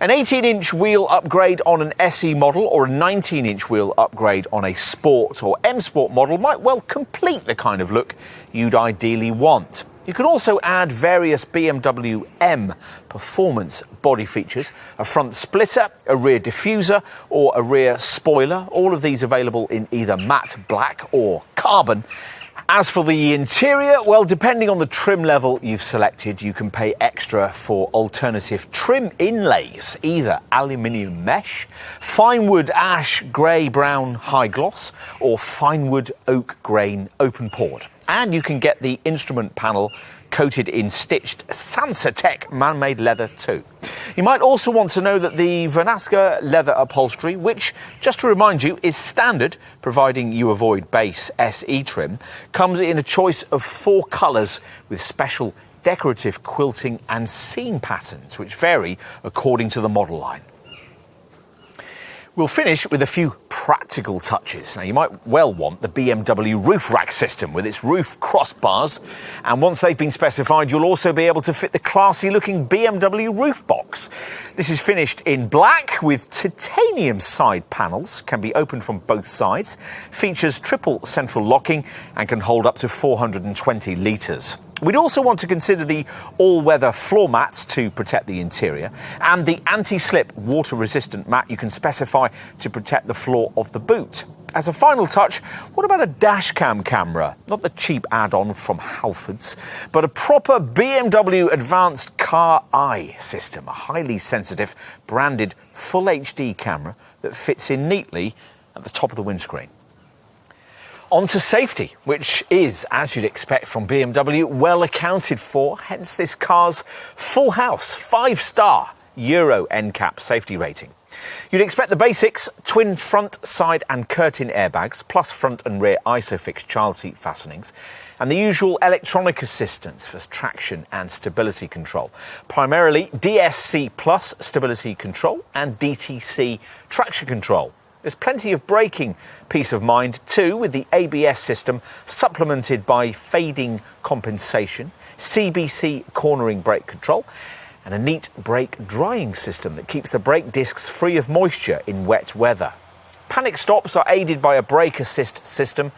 An 18-inch wheel upgrade on an SE model or a 19-inch wheel upgrade on a Sport or M Sport model might well complete the kind of look you'd ideally want. You can also add various BMW M performance body features, a front splitter, a rear diffuser or a rear spoiler, all of these available in either matte black or carbon. As for the interior, well, depending on the trim level you've selected, you can pay extra for alternative trim inlays, either aluminium mesh, fine wood ash grey brown high gloss, or fine wood oak grain open pored. And you can get the instrument panel coated in stitched Sansatec man-made leather too. You might also want to know that the Vernasca leather upholstery, which, just to remind you, is standard, providing you avoid base SE trim, comes in a choice of 4 colours with special decorative quilting and seam patterns, which vary according to the model line. We'll finish with a few practical touches. Now, you might well want the BMW roof rack system with its roof crossbars, and once they've been specified, you'll also be able to fit the classy-looking BMW roof box. This is finished in black with titanium side panels, can be opened from both sides, features triple central locking, and can hold up to 420 litres. We'd also want to consider the all-weather floor mats to protect the interior and the anti-slip water-resistant mat you can specify to protect the floor of the boot. As a final touch, what about a dashcam camera? Not the cheap add-on from Halfords, but a proper BMW Advanced Car Eye system, a highly sensitive, branded Full HD camera that fits in neatly at the top of the windscreen. On to safety, which is, as you'd expect from BMW, well accounted for, hence this car's full house, 5-star Euro NCAP safety rating. You'd expect the basics: twin front, side and curtain airbags, plus front and rear ISOFIX child seat fastenings, and the usual electronic assistance for traction and stability control, primarily DSC Plus stability control and DTC traction control. There's plenty of braking peace of mind too, with the ABS system supplemented by fading compensation, CBC cornering brake control, and a neat brake drying system that keeps the brake discs free of moisture in wet weather. Panic stops are aided by a brake assist system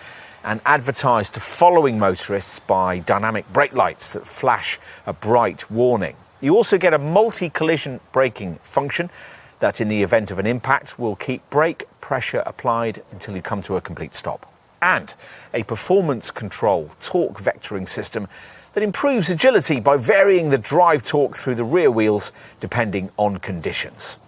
and advertised to following motorists by dynamic brake lights that flash a bright warning. You also get a multi-collision braking function that, in the event of an impact, will keep brake pressure applied until you come to a complete stop. And a performance control torque vectoring system that improves agility by varying the drive torque through the rear wheels depending on conditions.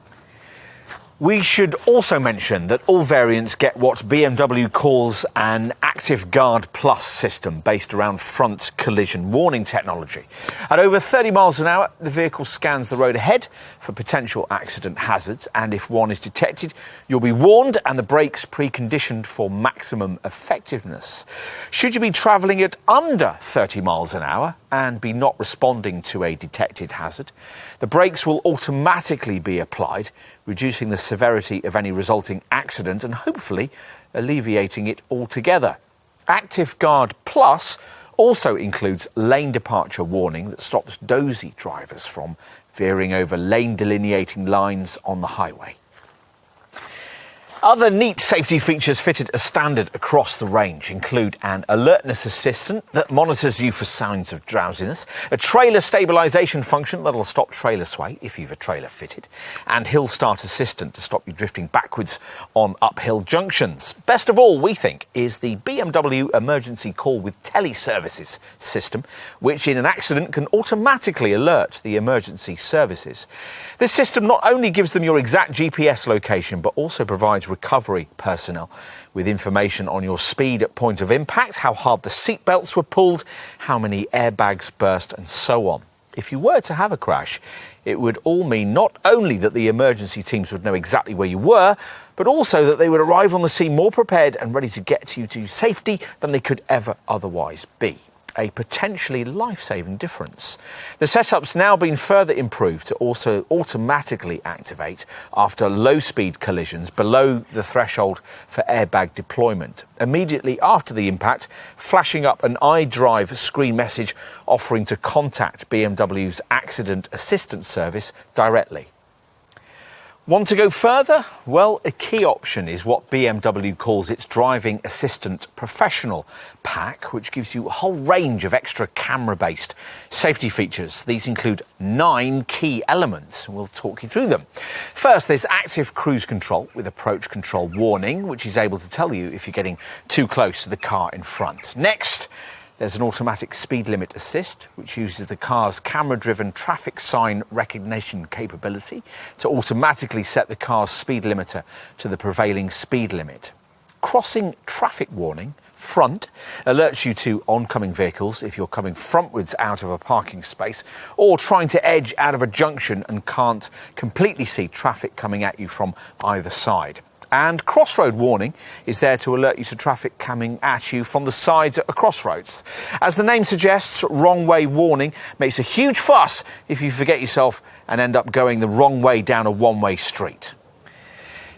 We should also mention that all variants get what BMW calls an Active Guard Plus system based around front collision warning technology. At over 30 miles an hour, the vehicle scans the road ahead for potential accident hazards, and if one is detected, you'll be warned and the brakes preconditioned for maximum effectiveness. Should you be travelling at under 30 miles an hour and be not responding to a detected hazard, the brakes will automatically be applied, reducing the severity of any resulting accident and hopefully alleviating it altogether. Active Guard Plus also includes lane departure warning that stops dozy drivers from veering over lane delineating lines on the highway. Other neat safety features fitted as standard across the range include an alertness assistant that monitors you for signs of drowsiness, a trailer stabilisation function that'll stop trailer sway if you've a trailer fitted, and hill start assistant to stop you drifting backwards on uphill junctions. Best of all, we think, is the BMW emergency call with teleservices system, which in an accident can automatically alert the emergency services. This system not only gives them your exact GPS location, but also provides recovery personnel with information on your speed at point of impact, how hard the seatbelts were pulled, how many airbags burst, and so on. If you were to have a crash, it would all mean not only that the emergency teams would know exactly where you were, but also that they would arrive on the scene more prepared and ready to get you to safety than they could ever otherwise be. A potentially life-saving difference. The setup's now been further improved to also automatically activate after low-speed collisions below the threshold for airbag deployment, immediately after the impact, flashing up an Idrive screen message offering to contact BMW's Accident Assistance Service directly. Want to go further? Well, a key option is what BMW calls its Driving Assistant Professional pack, which gives you a whole range of extra camera-based safety features. These include 9 key elements, and we'll talk you through them. First, there's active cruise control with approach control warning, which is able to tell you if you're getting too close to the car in front. Next, there's an automatic speed limit assist, which uses the car's camera-driven traffic sign recognition capability to automatically set the car's speed limiter to the prevailing speed limit. Crossing traffic warning, front, alerts you to oncoming vehicles if you're coming frontwards out of a parking space or trying to edge out of a junction and can't completely see traffic coming at you from either side. And crossroad warning is there to alert you to traffic coming at you from the sides at a crossroads. As the name suggests, wrong way warning makes a huge fuss if you forget yourself and end up going the wrong way down a one-way street.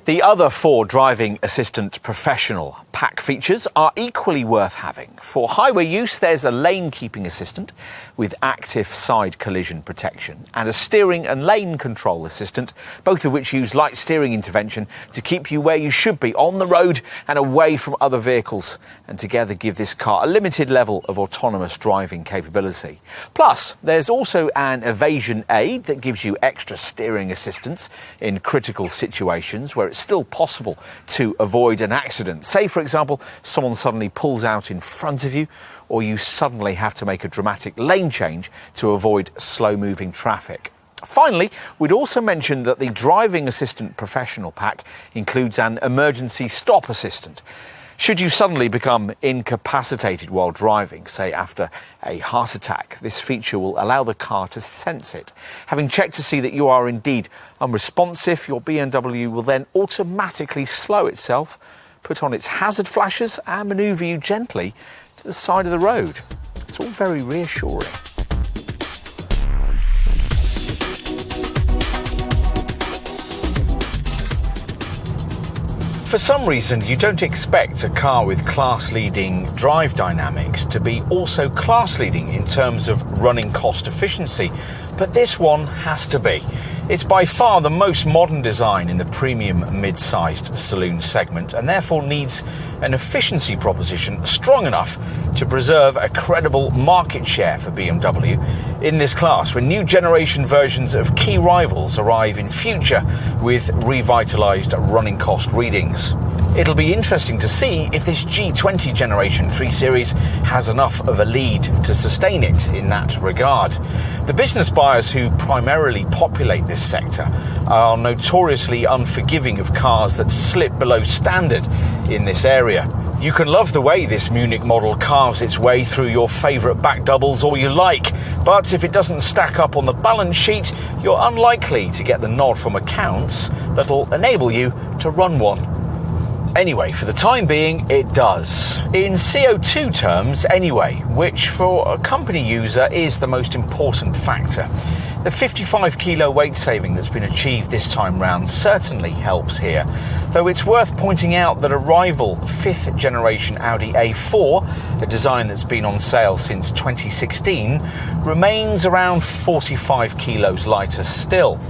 The other 4 Driving Assistant Professional pack features are equally worth having. For highway use, there's a lane keeping assistant with active side collision protection and a steering and lane control assistant, both of which use light steering intervention to keep you where you should be on the road and away from other vehicles, and together give this car a limited level of autonomous driving capability. Plus, there's also an evasion aid that gives you extra steering assistance in critical situations where it's still possible to avoid an accident. Say, for example, someone suddenly pulls out in front of you, or you suddenly have to make a dramatic lane change to avoid slow-moving traffic. Finally, we'd also mention that the Driving Assistant Professional pack includes an emergency stop assistant. Should you suddenly become incapacitated while driving, say after a heart attack, this feature will allow the car to sense it. Having checked to see that you are indeed unresponsive, your BMW will then automatically slow itself, put on its hazard flashes and manoeuvre you gently to the side of the road. It's all very reassuring. For some reason, you don't expect a car with class-leading drive dynamics to be also class-leading in terms of running cost efficiency, but this one has to be. It's by far the most modern design in the premium mid-sized saloon segment and therefore needs an efficiency proposition strong enough to preserve a credible market share for BMW in this class when new generation versions of key rivals arrive in future with revitalised running cost readings. It'll be interesting to see if this G20 Generation 3 Series has enough of a lead to sustain it in that regard. The business buyers who primarily populate this sector are notoriously unforgiving of cars that slip below standard in this area. You can love the way this Munich model carves its way through your favourite back doubles all you like, but if it doesn't stack up on the balance sheet, you're unlikely to get the nod from accounts that'll enable you to run one. Anyway, for the time being, it does. In CO2 terms, anyway, which for a company user is the most important factor. The 55 kilo weight saving that's been achieved this time round certainly helps here, though it's worth pointing out that a rival 5th generation Audi A4, a design that's been on sale since 2016, remains around 45 kilos lighter still.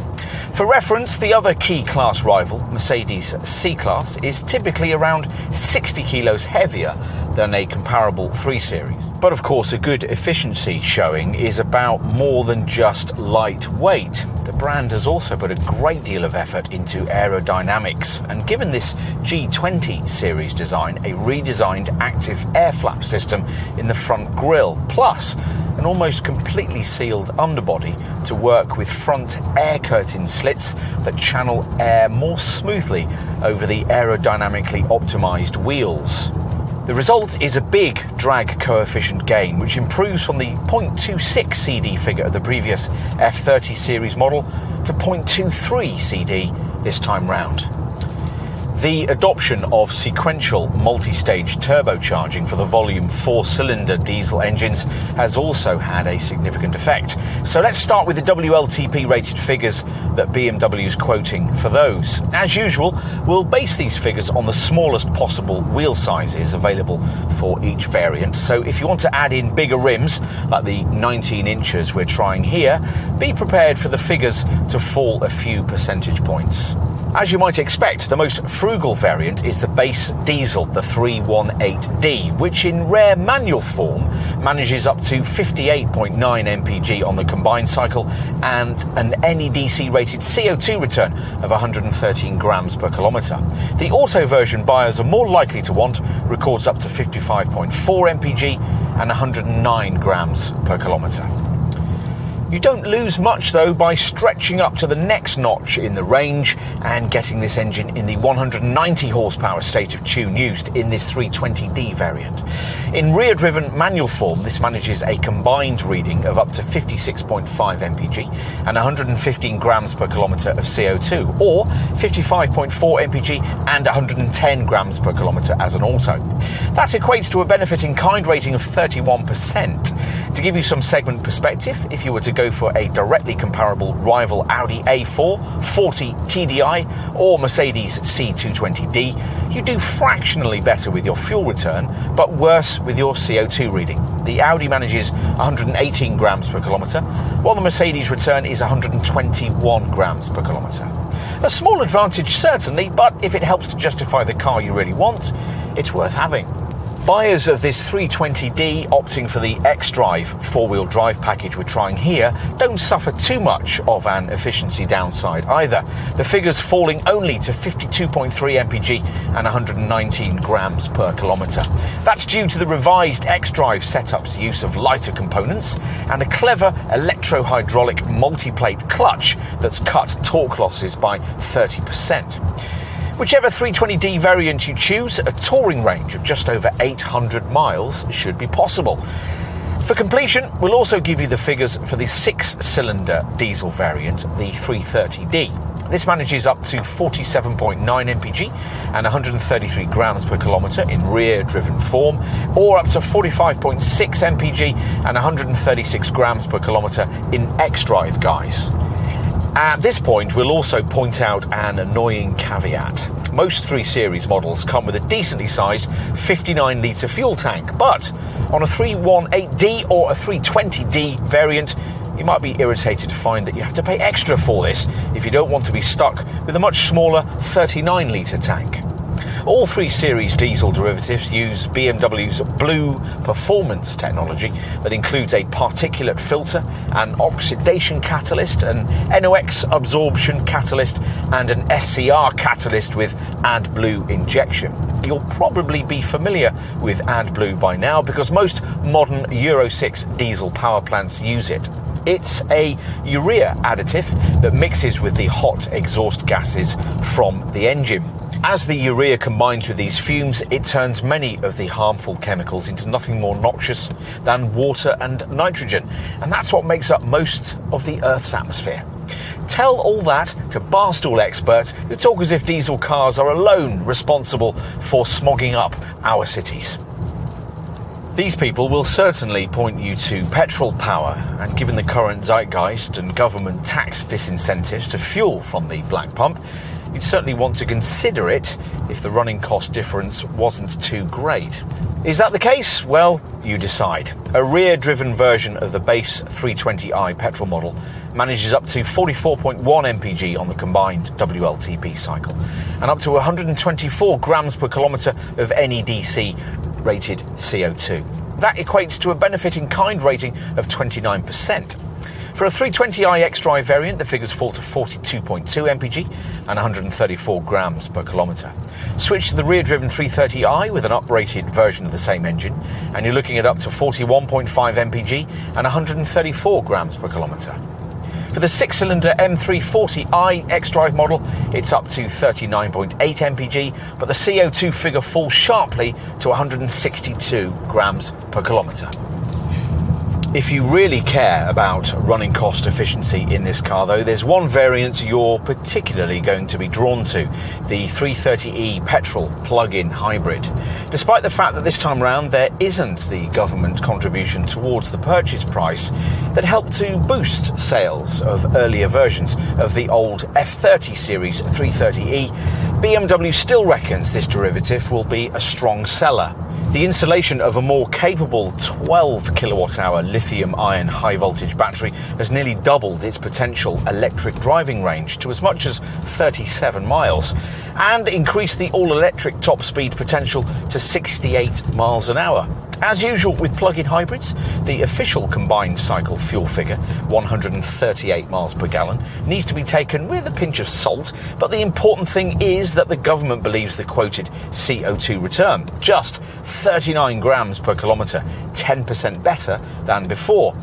For reference, the other key class rival, Mercedes C-Class, is typically around 60 kilos heavier than a comparable 3 Series. But of course, a good efficiency showing is about more than just lightweight. The brand has also put a great deal of effort into aerodynamics, and given this G20 Series design a redesigned active air flap system in the front grille, plus an almost completely sealed underbody to work with front air curtain slits that channel air more smoothly over the aerodynamically optimized wheels. The result is a big drag coefficient gain, which improves from the 0.26 CD figure of the previous F30 series model to 0.23 CD this time round. The adoption of sequential multi-stage turbocharging for the volume 4-cylinder diesel engines has also had a significant effect. So let's start with the WLTP rated figures that BMW's quoting for those. As usual, we'll base these figures on the smallest possible wheel sizes available for each variant. So if you want to add in bigger rims, like the 19 inches we're trying here, be prepared for the figures to fall a few percentage points. As you might expect, the most frugal variant is the base diesel, the 318D, which in rare manual form manages up to 58.9 mpg on the combined cycle and an NEDC rated CO2 return of 113 grams per kilometre. The auto version buyers are more likely to want records up to 55.4 mpg and 109 grams per kilometre. You don't lose much though by stretching up to the next notch in the range and getting this engine in the 190 horsepower state of tune used in this 320D variant. In rear-driven manual form, this manages a combined reading of up to 56.5 mpg and 115 grams per kilometre of CO2, or 55.4 mpg and 110 grams per kilometre as an auto. That equates to a benefit in kind rating of 31%. To give you some segment perspective, if you were to go for a directly comparable rival Audi A4, 40 TDI or Mercedes C220D, you do fractionally better with your fuel return, but worse with your CO2 reading. The Audi manages 118 grams per kilometre, while the Mercedes return is 121 grams per kilometre. A small advantage certainly, but if it helps to justify the car you really want, it's worth having. Buyers of this 320D opting for the xDrive four-wheel drive package we're trying here don't suffer too much of an efficiency downside either, the figures falling only to 52.3 mpg and 119 grams per kilometre. That's due to the revised xDrive setup's use of lighter components and a clever electro-hydraulic multi-plate clutch that's cut torque losses by 30%. Whichever 320D variant you choose, a touring range of just over 800 miles should be possible. For completion, we'll also give you the figures for the 6-cylinder diesel variant, the 330D. This manages up to 47.9 mpg and 133 grams per kilometre in rear-driven form, or up to 45.6 mpg and 136 grams per kilometre in xDrive guise. At this point, we'll also point out an annoying caveat. Most 3 Series models come with a decently sized 59-litre fuel tank, but on a 318D or a 320D variant, you might be irritated to find that you have to pay extra for this if you don't want to be stuck with a much smaller 39-litre tank. All 3 Series diesel derivatives use BMW's Blue Performance technology that includes a particulate filter, an oxidation catalyst, an NOx absorption catalyst, and an SCR catalyst with AdBlue injection. You'll probably be familiar with AdBlue by now because most modern Euro 6 diesel power plants use it. It's a urea additive that mixes with the hot exhaust gases from the engine. As the urea combines with these fumes, it turns many of the harmful chemicals into nothing more noxious than water and nitrogen, and that's what makes up most of the Earth's atmosphere. Tell all that to barstool experts who talk as if diesel cars are alone responsible for smogging up our cities. These people will certainly point you to petrol power, and given the current zeitgeist and government tax disincentives to fuel from the black pump, you'd certainly want to consider it if the running cost difference wasn't too great. Is that the case? Well, you decide. A rear-driven version of the base 320i petrol model manages up to 44.1 mpg on the combined WLTP cycle and up to 124 grams per kilometre of NEDC rated CO2. That equates to a benefit in kind rating of 29%. For a 320i xDrive variant, the figures fall to 42.2 mpg and 134 grams per kilometre. Switch to the rear-driven 330i with an uprated version of the same engine, and you're looking at up to 41.5 mpg and 134 grams per kilometre. For the 6-cylinder M340i xDrive model, it's up to 39.8 mpg, but the CO2 figure falls sharply to 162 grams per kilometre. If you really care about running cost efficiency in this car though, there's one variant you're particularly going to be drawn to, the 330e petrol plug-in hybrid. Despite the fact that this time round there isn't the government contribution towards the purchase price that helped to boost sales of earlier versions of the old F30 Series 330e, BMW still reckons this derivative will be a strong seller. The installation of a more capable 12 kilowatt-hour lithium-ion high-voltage battery has nearly doubled its potential electric driving range to as much as 37 miles and increased the all-electric top speed potential to 68 miles an hour. As usual with plug-in hybrids, the official combined cycle fuel figure, 138 miles per gallon, needs to be taken with a pinch of salt, but the important thing is that the government believes the quoted CO2 return, just 39 grams per kilometre, 10% better than before,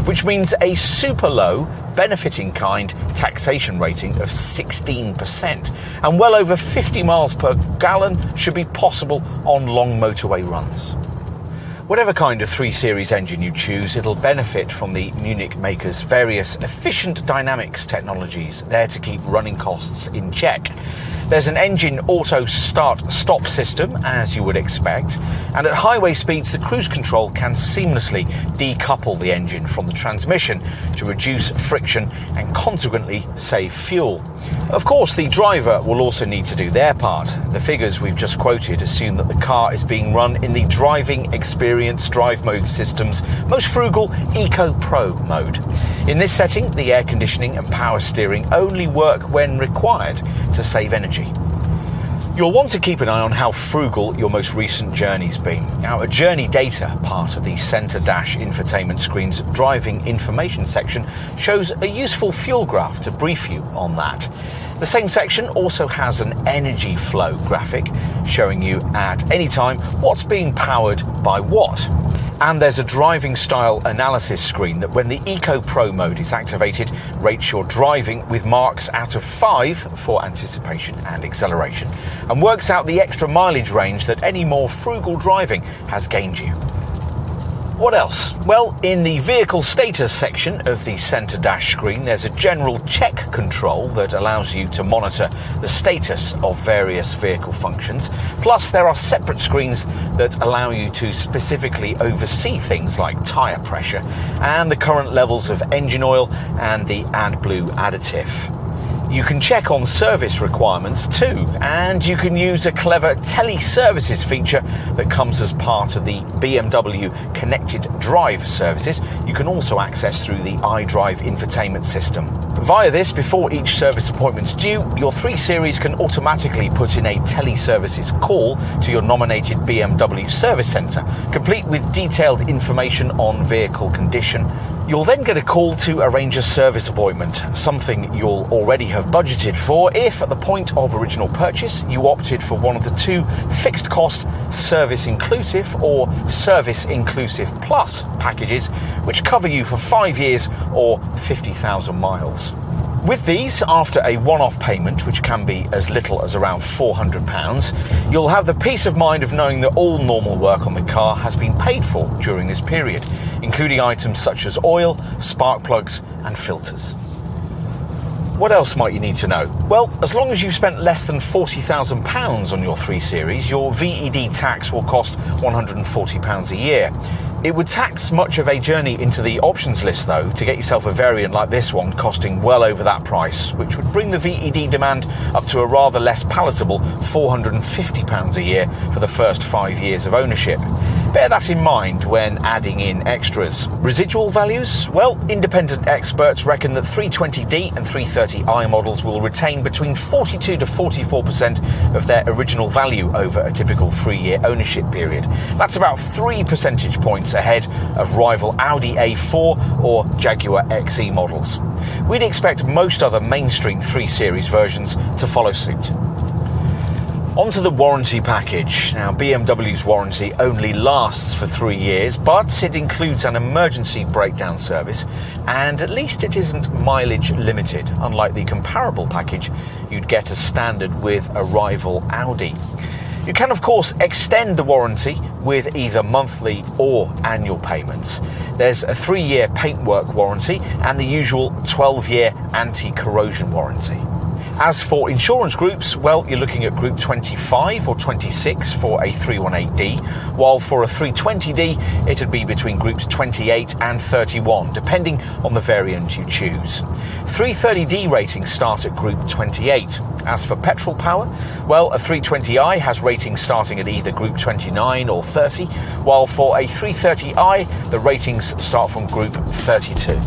which means a super low, benefit-in-kind taxation rating of 16%, and well over 50 miles per gallon should be possible on long motorway runs. Whatever kind of 3 Series engine you choose, it'll benefit from the Munich maker's various Efficientdynamics technologies there to keep running costs in check. There's an engine auto start-stop system, as you would expect, and at highway speeds the cruise control can seamlessly decouple the engine from the transmission to reduce friction and consequently save fuel. Of course, the driver will also need to do their part. The figures we've just quoted assume that the car is being run in the Driving Experience Drive Mode system's most frugal Eco Pro mode. In this setting, the air conditioning and power steering only work when required to save energy. You'll want to keep an eye on how frugal your most recent journey's been. Now, a journey data part of the centre dash infotainment screen's driving information section shows a useful fuel graph to brief you on that. The same section also has an energy flow graphic showing you at any time what's being powered by what. And there's a driving style analysis screen that, when the Eco Pro mode is activated, rates your driving with marks out of 5 for anticipation and acceleration, and works out the extra mileage range that any more frugal driving has gained you. What else? Well, in the vehicle status section of the centre dash screen, there's a general check control that allows you to monitor the status of various vehicle functions. Plus, there are separate screens that allow you to specifically oversee things like tyre pressure and the current levels of engine oil and the AdBlue additive. You can check on service requirements too, and you can use a clever teleservices feature that comes as part of the BMW Connected Drive services you can also access through the Idrive Infotainment System. Via this, before each service appointment's due, your 3 Series can automatically put in a teleservices call to your nominated BMW service centre, complete with detailed information on vehicle condition. You'll then get a call to arrange a service appointment, something you'll already have budgeted for if, at the point of original purchase, you opted for one of the 2 fixed cost Service Inclusive or Service Inclusive Plus packages, which cover you for 5 years or 50,000 miles. With these, after a one-off payment, which can be as little as around £400, you'll have the peace of mind of knowing that all normal work on the car has been paid for during this period, including items such as oil, spark plugs and filters. What else might you need to know? Well, as long as you've spent less than £40,000 on your 3 Series, your VED tax will cost £140 a year. It would tax much of a journey into the options list, though, to get yourself a variant like this one costing well over that price, which would bring the VED demand up to a rather less palatable £450 a year for the first 5 years of ownership. Bear that in mind when adding in extras. Residual values? Well, independent experts reckon that 320D and 330i models will retain between 42 to 44% of their original value over a typical 3-year ownership period. That's about 3 percentage points ahead of rival Audi A4 or Jaguar XE models. We'd expect most other mainstream 3 Series versions to follow suit. Onto the warranty package. Now, BMW's warranty only lasts for 3 years, but it includes an emergency breakdown service, and at least it isn't mileage limited, unlike the comparable package you'd get as standard with a rival Audi. You can, of course, extend the warranty with either monthly or annual payments. There's a 3-year paintwork warranty and the usual 12-year anti-corrosion warranty. As for insurance groups, well, you're looking at Group 25 or 26 for a 318D, while for a 320D, it'd be between Groups 28 and 31, depending on the variant you choose. 330D ratings start at Group 28. As for petrol power, well, a 320i has ratings starting at either Group 29 or 30, while for a 330i, the ratings start from Group 32.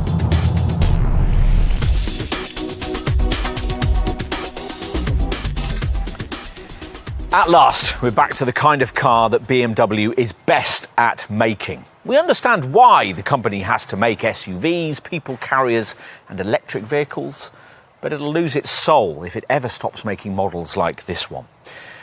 At last, we're back to the kind of car that BMW is best at making. We understand why the company has to make SUVs, people carriers and electric vehicles, but it'll lose its soul if it ever stops making models like this one.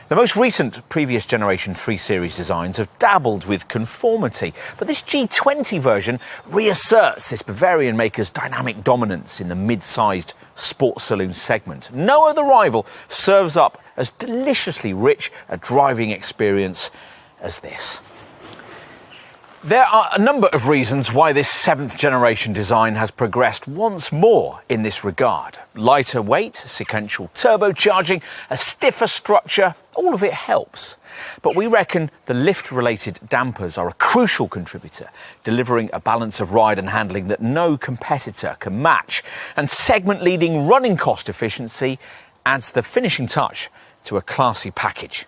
The most recent previous generation 3 Series designs have dabbled with conformity, but this G20 version reasserts this Bavarian maker's dynamic dominance in the mid-sized sports saloon segment. No other rival serves up as deliciously rich a driving experience as this. There are a number of reasons why this 7th generation design has progressed once more in this regard. Lighter weight, sequential turbocharging, a stiffer structure, all of it helps. But we reckon the lift-related dampers are a crucial contributor, delivering a balance of ride and handling that no competitor can match. And segment-leading running cost efficiency adds the finishing touch to a classy package.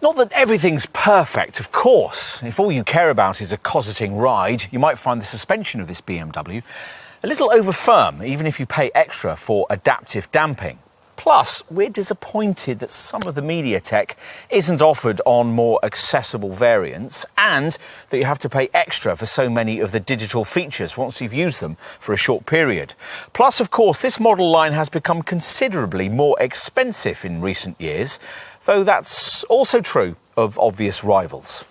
Not that everything's perfect, of course. If all you care about is a cosseting ride, you might find the suspension of this BMW a little over firm, even if you pay extra for adaptive damping. Plus, we're disappointed that some of the media tech isn't offered on more accessible variants, and that you have to pay extra for so many of the digital features once you've used them for a short period. Plus, of course, this model line has become considerably more expensive in recent years, though that's also true of obvious rivals.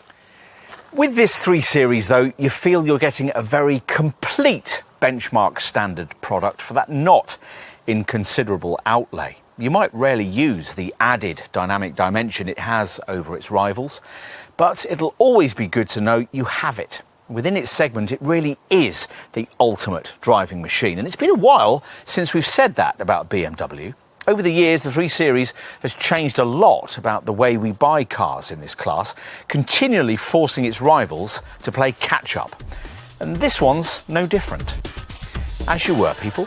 With this 3 Series, though, you feel you're getting a very complete benchmark standard product for that not inconsiderable outlay. You might rarely use the added dynamic dimension it has over its rivals, but it'll always be good to know you have it. Within its segment, it really is the ultimate driving machine, and it's been a while since we've said that about BMW. Over the years, the 3 Series has changed a lot about the way we buy cars in this class, continually forcing its rivals to play catch-up. And this one's no different. As you were, people.